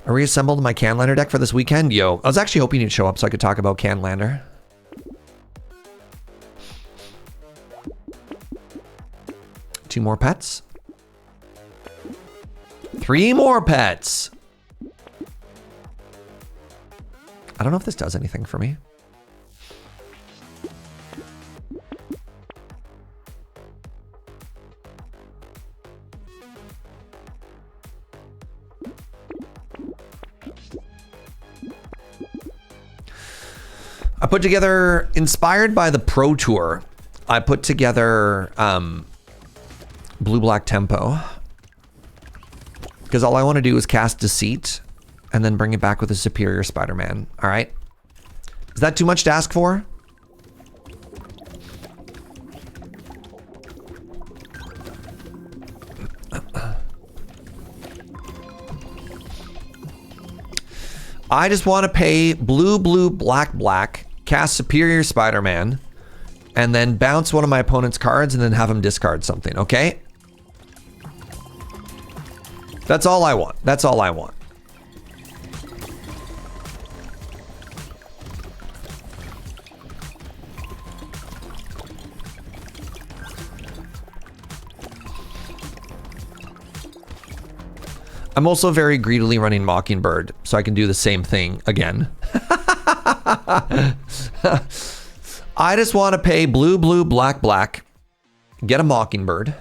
S1: I reassembled my Canlander deck for this weekend. Yo, I was actually hoping you'd show up so I could talk about Canlander. Two more pets. 3 more pets. I don't know if this does anything for me. I put together, inspired by the Pro Tour, I put together blue-black tempo. Because all I want to do is cast Deceit and then bring it back with a superior Spider-Man. All right? Is that too much to ask for? I just want to pay blue, black, cast superior Spider-Man, and then bounce one of my opponent's cards and then have him discard something, okay? That's all I want. That's all I want. I'm also very greedily running Mockingbird, so I can do the same thing again. I just want to pay blue, black, get a Mockingbird.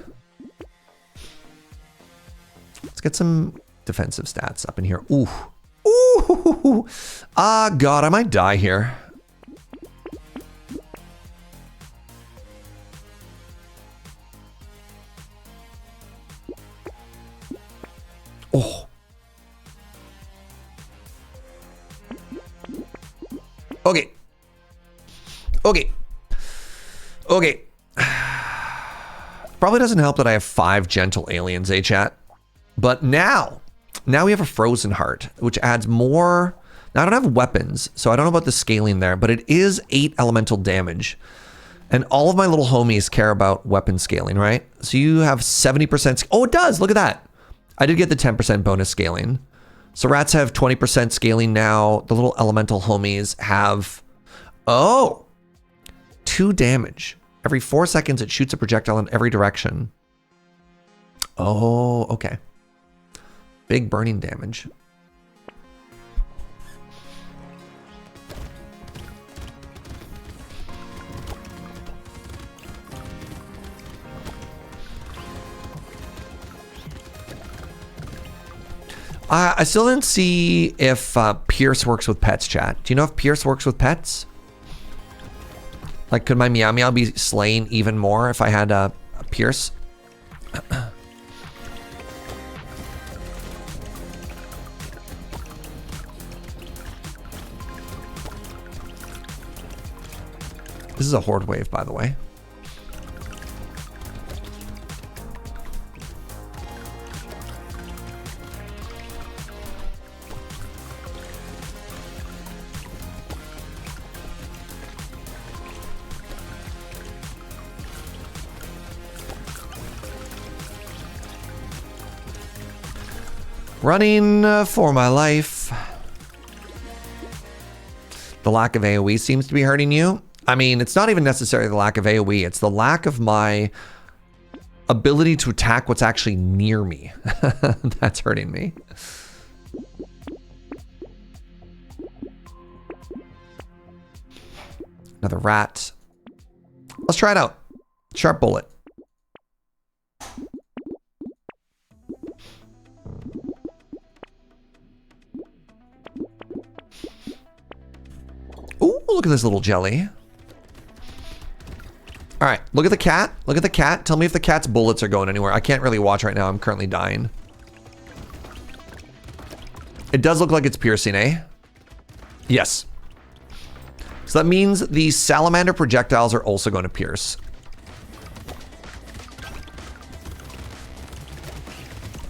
S1: Let's get some defensive stats up in here. Ooh. Ooh. Ah, God, I might die here. Oh. Okay. Probably doesn't help that I have 5 gentle aliens, chat? But now we have a frozen heart, which adds more. Now I don't have weapons, so I don't know about the scaling there, but it is 8 elemental damage. And all of my little homies care about weapon scaling, right? So you have 70%. Oh, it does. Look at that. I did get the 10% bonus scaling. So rats have 20% scaling now. The little elemental homies have, 2 damage. Every 4 seconds, it shoots a projectile in every direction. Oh, okay. Big burning damage. I still didn't see if Pierce works with pets, chat. Do you know if Pierce works with pets? Like, could my Meow Meow be slain even more if I had a Pierce? This is a horde wave, by the way. Running for my life. The lack of AoE seems to be hurting you. I mean, it's not even necessarily the lack of AoE. It's the lack of my ability to attack what's actually near me. That's hurting me. Another rat. Let's try it out. Sharp bullet. Ooh, look at this little jelly. All right, look at the cat. Look at the cat. Tell me if the cat's bullets are going anywhere. I can't really watch right now. I'm currently dying. It does look like it's piercing, eh? Yes. So that means the salamander projectiles are also going to pierce.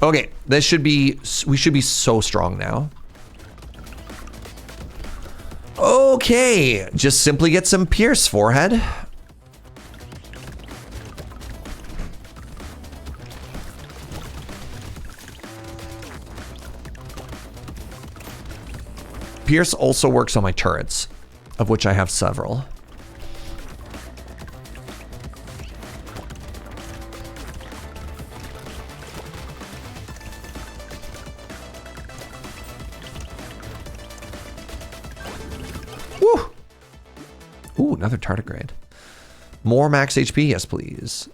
S1: Okay, this should be, we should be so strong now. Okay, just simply get some pierce forehead. Pierce also works on my turrets, of which I have several. Woo! Ooh, another tardigrade. More max HP, yes please.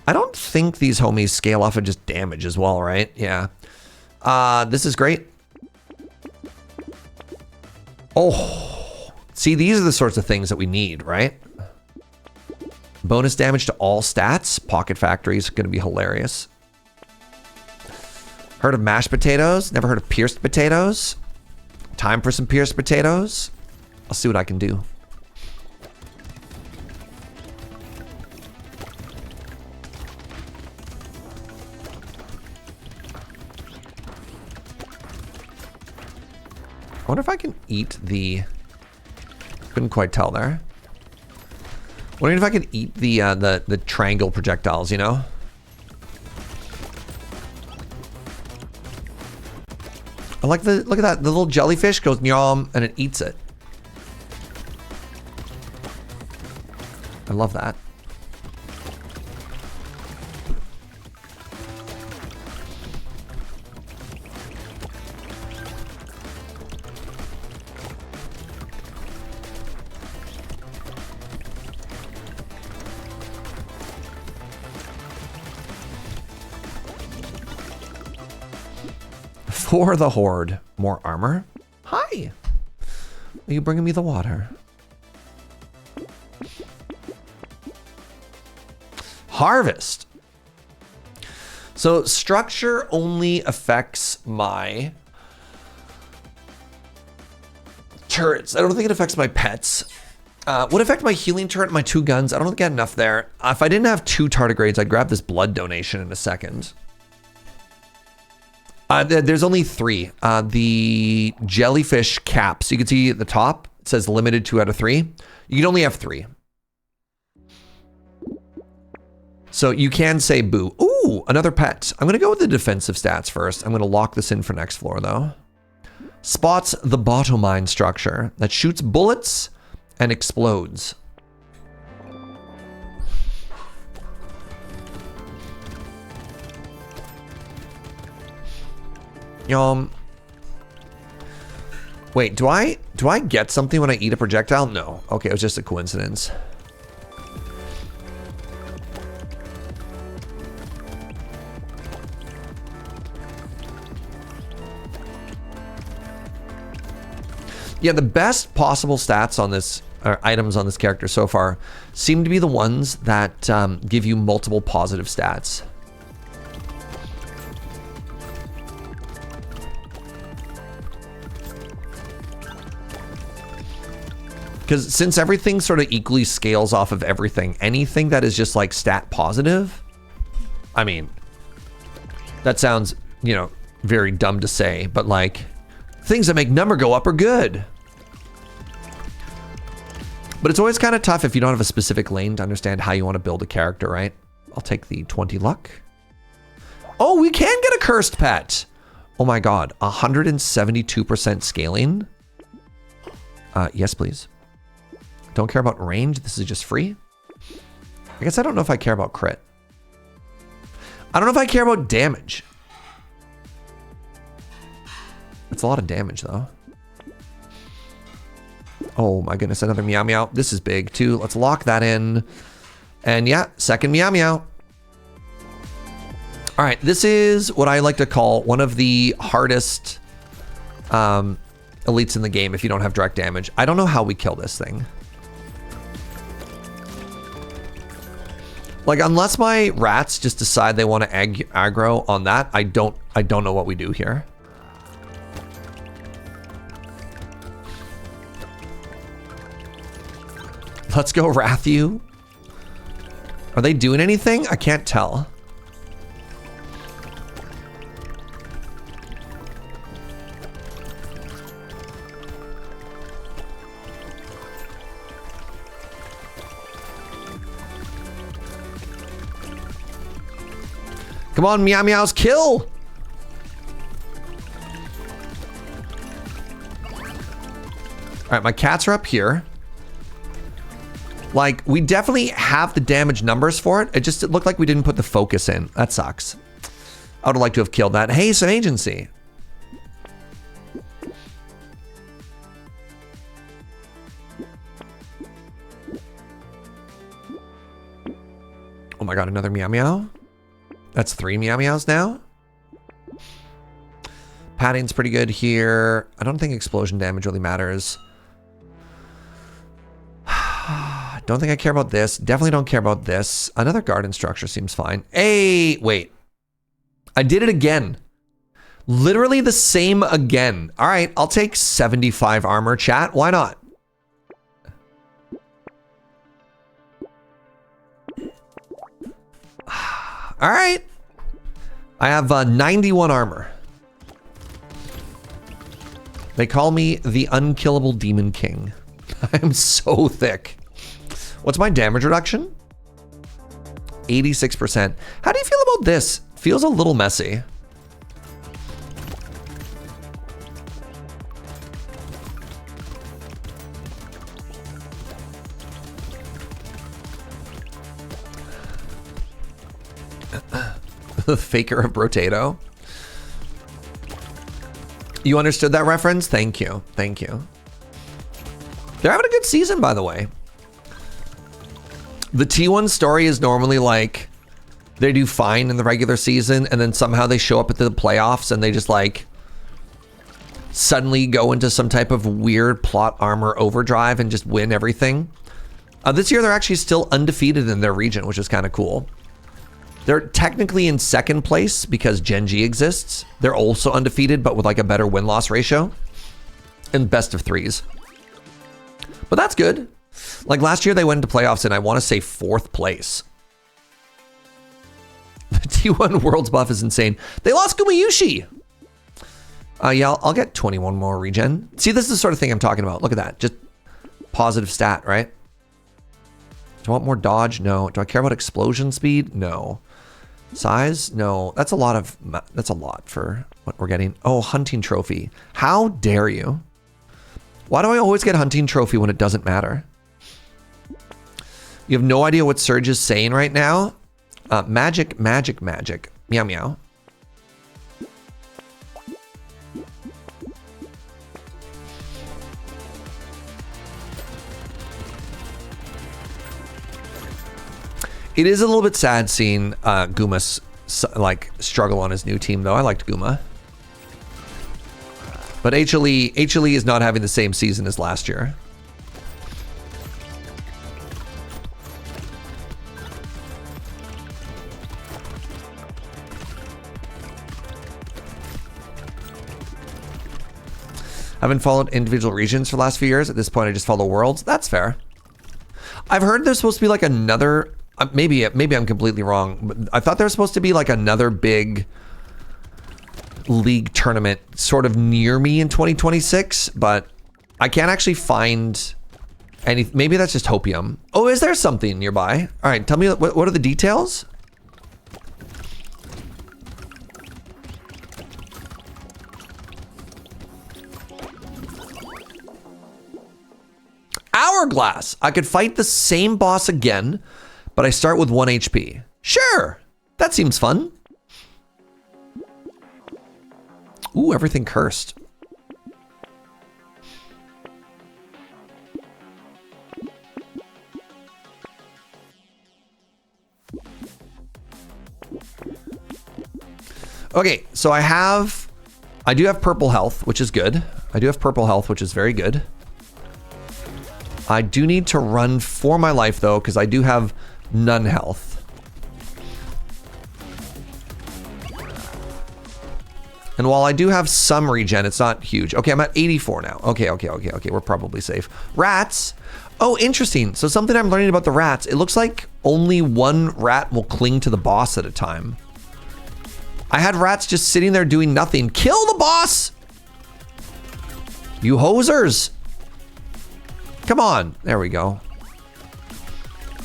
S1: I don't think these homies scale off of just damage as well, right? Yeah. This is great. Oh, see, these are the sorts of things that we need, right? Bonus damage to all stats. Pocket Factory is going to be hilarious. Heard of mashed potatoes? Never heard of pierced potatoes? Time for some pierced potatoes. I'll see what I can do. I wonder if I can eat the... Couldn't quite tell there. Wondering if I can eat the triangle projectiles, you know? I like the... Look at that. The little jellyfish goes nyam and it eats it. I love that. For the horde. More armor. Hi. Are you bringing me the water? Harvest. So structure only affects my turrets. I don't think it affects my pets. Would affect my healing turret and my 2 guns. I don't think I had enough there. If I didn't have 2 tardigrades, I'd grab this blood donation in a second. There's only 3. The jellyfish caps. You can see at the top, it says limited 2 out of 3. You can only have 3. So you can say boo. Ooh, another pet. I'm going to go with the defensive stats first. I'm going to lock this in for next floor though. Spots the bottom mine structure that shoots bullets and explodes. Wait, do I get something when I eat a projectile? No. Okay, it was just a coincidence. Yeah, the best possible stats on this, or items on this character so far, seem to be the ones that give you multiple positive stats. Because since everything sort of equally scales off of everything, anything that is just like stat positive, I mean, that sounds, you know, very dumb to say, but like, things that make number go up are good. But it's always kind of tough if you don't have a specific lane to understand how you want to build a character, right? I'll take the 20 luck. Oh, we can get a cursed pet. Oh my God, 172% scaling. Yes, please. Don't care about range. This is just free. I guess I don't know if I care about crit. I don't know if I care about damage. It's a lot of damage, though. Oh my goodness, another Meow Meow. This is big, too. Let's lock that in. And yeah, second Meow Meow. All right, this is what I like to call one of the hardest elites in the game if you don't have direct damage. I don't know how we kill this thing. Like, unless my rats just decide they want to aggro on that, I don't know what we do here. Let's go Wrathu. Are they doing anything? I can't tell. Come on, Meow Meows, kill! All right, my cats are up here. Like, we definitely have the damage numbers for it. It looked like we didn't put the focus in. That sucks. I would have liked to have killed that. Hey, some agency. Oh my god, another Meow Meow. That's 3 Meow Meows now. Padding's pretty good here. I don't think explosion damage really matters. Don't think I care about this. Definitely don't care about this. Another garden structure seems fine. Hey, wait. I did it again. Literally the same again. All right, I'll take 75 armor, chat. Why not? All right. I have 91 armor. They call me the unkillable demon king. I am so thick. What's my damage reduction? 86%. How do you feel about this? Feels a little messy. The faker of Brotato. You understood that reference? Thank you. Thank you. They're having a good season, by the way. The T1 story is normally like they do fine in the regular season and then somehow they show up at the playoffs and they just like suddenly go into some type of weird plot armor overdrive and just win everything. This year they're actually still undefeated in their region, which is kind of cool. They're technically in second place because Gen G exists. They're also undefeated, but with like a better win-loss ratio and best of threes. But that's good. Like last year they went into playoffs and I want to say 4th place. The T1 Worlds buff is insane. They lost Gumayushi. Yeah, I'll get 21 more regen. See, this is the sort of thing I'm talking about. Look at that. Just positive stat, right? Do I want more dodge? No. Do I care about explosion speed? No. Size? No. That's a lot for what we're getting. Oh, hunting trophy. How dare you? Why do I always get hunting trophy when it doesn't matter? You have no idea what Surge is saying right now? Magic, magic, magic. Meow, meow. It is a little bit sad seeing Guma like struggle on his new team, though. I liked Guma. But HLE is not having the same season as last year. I haven't followed individual regions for the last few years. At this point, I just follow worlds. That's fair. I've heard there's supposed to be like another... maybe I'm completely wrong, but I thought there was supposed to be like another big league tournament sort of near me in 2026, but I can't actually find any. Maybe that's just hopium. Oh, is there something nearby? All right, tell me what are the details? Hourglass. I could fight the same boss again, but I start with 1 HP. Sure, that seems fun. Ooh, everything cursed. Okay, so I do have purple health, which is good. I do have purple health, which is very good. I do need to run for my life though, because I do have none health. And while I do have some regen, it's not huge. Okay, I'm at 84 now. Okay, we're probably safe. Rats. Oh, interesting. So something I'm learning about the rats, it looks like only one rat will cling to the boss at a time. I had rats just sitting there doing nothing. Kill the boss! You hosers! Come on. There we go.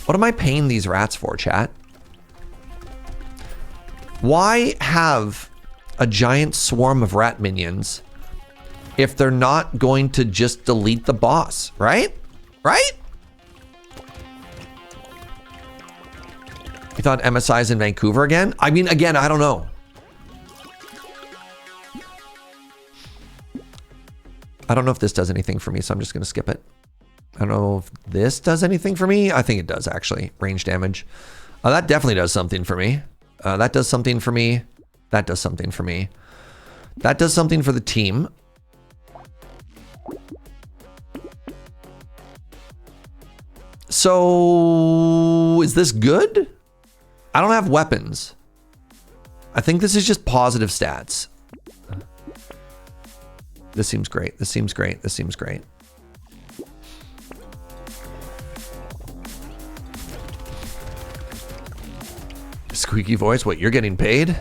S1: What am I paying these rats for, chat? Why have a giant swarm of rat minions if they're not going to just delete the boss, right? Right? You thought MSI's in Vancouver again? I mean, again, I don't know. I don't know if this does anything for me, so I'm just going to skip it. I don't know if this does anything for me. I think it does, actually. Range damage. That definitely does something for me. That does something for me. That does something for me. That does something for the team. So, is this good? I don't have weapons. I think this is just positive stats. This seems great. This seems great. This seems great. Squeaky voice. What, you're getting paid?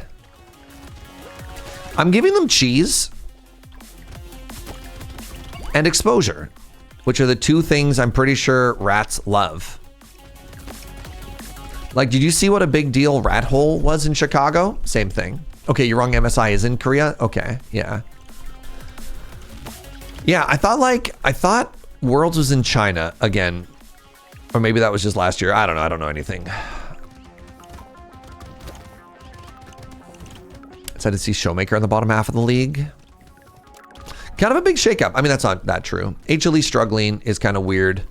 S1: I'm giving them cheese and exposure, which are the two things I'm pretty sure rats love. Like, did you see what a big deal Rat Hole was in Chicago? Same thing. Okay, you're wrong. MSI is in Korea. Okay, yeah. Yeah, I thought Worlds was in China again. Or maybe that was just last year. I don't know. I don't know anything. Excited to see Showmaker in the bottom half of the league. Kind of a big shakeup. I mean, that's not that true. HLE struggling is kind of weird.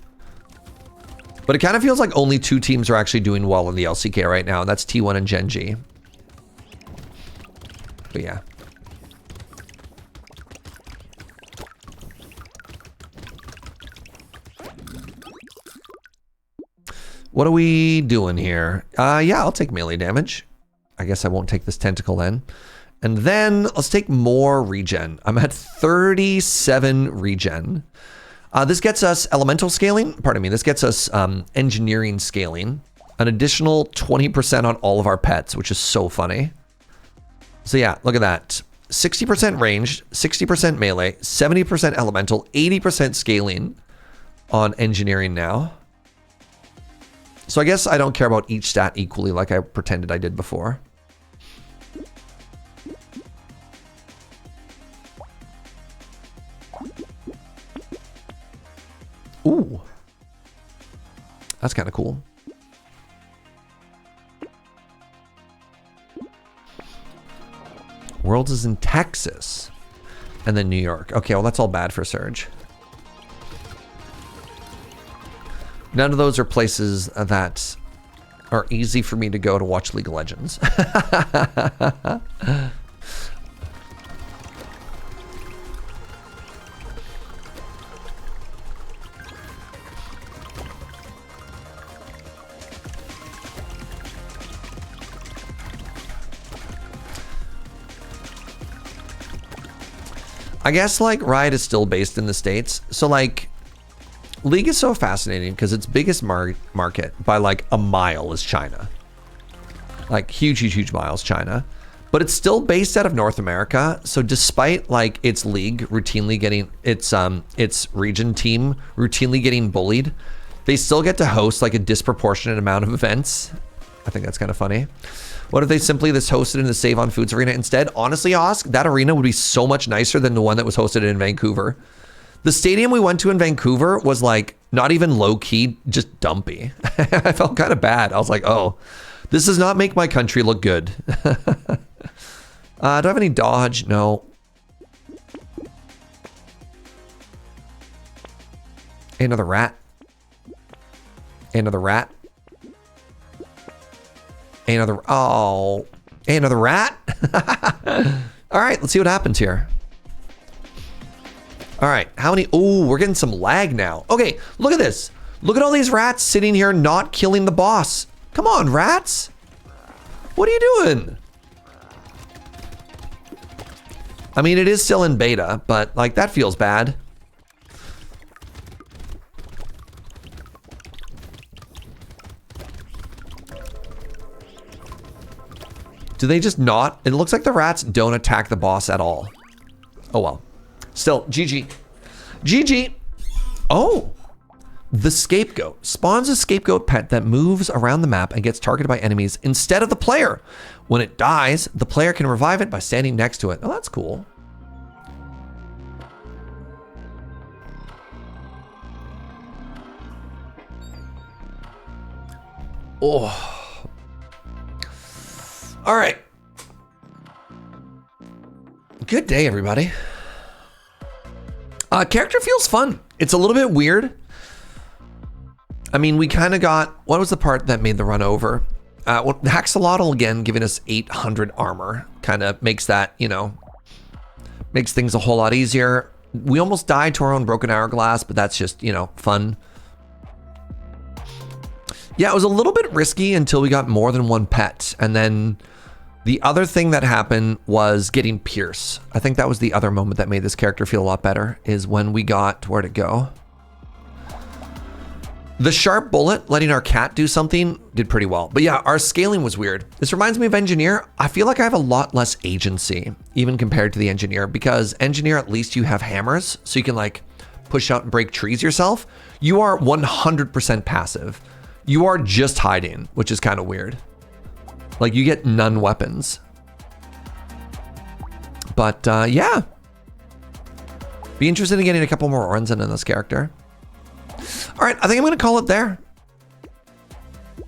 S1: But it kind of feels like only two teams are actually doing well in the LCK right now. And that's T1 and Gen G. But yeah. What are we doing here? Yeah, I'll take melee damage. I guess I won't take this tentacle then. And then let's take more regen. I'm at 37 regen. This gets us elemental scaling. Pardon me. This gets us engineering scaling. An additional 20% on all of our pets, which is so funny. So yeah, look at that. 60% ranged, 60% melee, 70% elemental, 80% scaling on engineering now. So I guess I don't care about each stat equally like I pretended I did before. Ooh. That's kind of cool. Worlds is in Texas. And then New York. Okay, well that's all bad for Surge. None of those are places that are easy for me to go to watch League of Legends. I guess like Riot is still based in the States. So like League is so fascinating because its biggest market by like a mile is China. Like huge miles China. But it's still based out of North America. So despite like its league routinely getting its region team routinely getting bullied, they still get to host like a disproportionate amount of events. I think that's kind of funny. What if they simply just hosted in the Save on Foods arena instead? Honestly, Osk, that arena would be so much nicer than the one that was hosted in Vancouver. The stadium we went to in Vancouver was like Not even low key, just dumpy. I felt kind of bad. I was like, oh, this does not make my country look good. Do I have any dodge? No. Another rat. Another rat. Another, oh, another rat. All right, let's see what happens here. All right, how many? Oh, we're getting some lag now. Okay, look at this. Look at all these rats sitting here not killing the boss. Come on, rats. What are you doing? I mean, it is still in beta, but like that feels bad. Do they just not? It looks like the rats don't attack the boss at all. Oh well. Still, GG. GG. Oh. The scapegoat spawns a scapegoat pet that moves around the map and gets targeted by enemies instead of the player. When it dies, the player can revive it by standing next to it. Oh, that's cool. Oh. All right. Good day, everybody. Character feels fun. It's a little bit weird. I mean, we kind of got, what was the part that made the run over? Axolotl again, giving us 800 armor. Kind of makes that, you know, makes things a whole lot easier. We almost died to our own broken hourglass, but that's just, you know, fun. Yeah, it was a little bit risky until we got more than one pet. And then the other thing that happened was getting Pierce. I think that was the other moment that made this character feel a lot better, is when we got, where'd it go? The sharp bullet, letting our cat do something, did pretty well. But yeah, our scaling was weird. This reminds me of Engineer. I feel like I have a lot less agency, even compared to the Engineer, because Engineer, at least you have hammers, so you can like push out and break trees yourself. You are 100% passive. You are just hiding, which is kind of weird. Like you get none weapons. But yeah. Be interested in getting a couple more runs in this character. All right, I think I'm gonna call it there.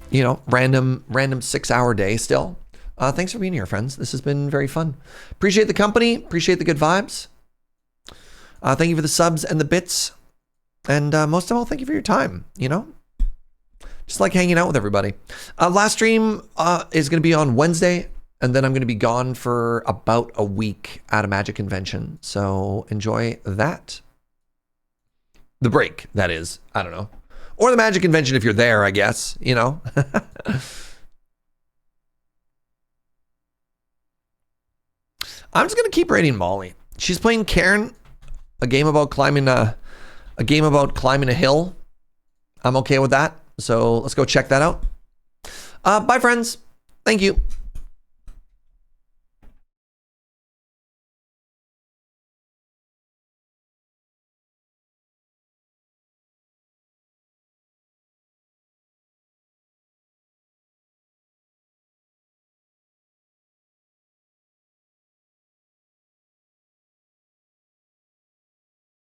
S1: You know, random 6-hour day still. Thanks for being here, friends. This has been very fun. Appreciate the company, appreciate the good vibes. Thank you for the subs and the bits. And most of all, thank you for your time, you know? Just like hanging out with everybody. Last stream is gonna be on Wednesday, and then I'm gonna be gone for about a week at a Magic convention. So enjoy that. The break, that is. I don't know. Or the Magic convention if you're there, I guess, you know. I'm just gonna keep rating Molly. She's playing Cairn, a game about climbing a hill. I'm okay with that. So let's go check that out. Bye, friends. Thank you.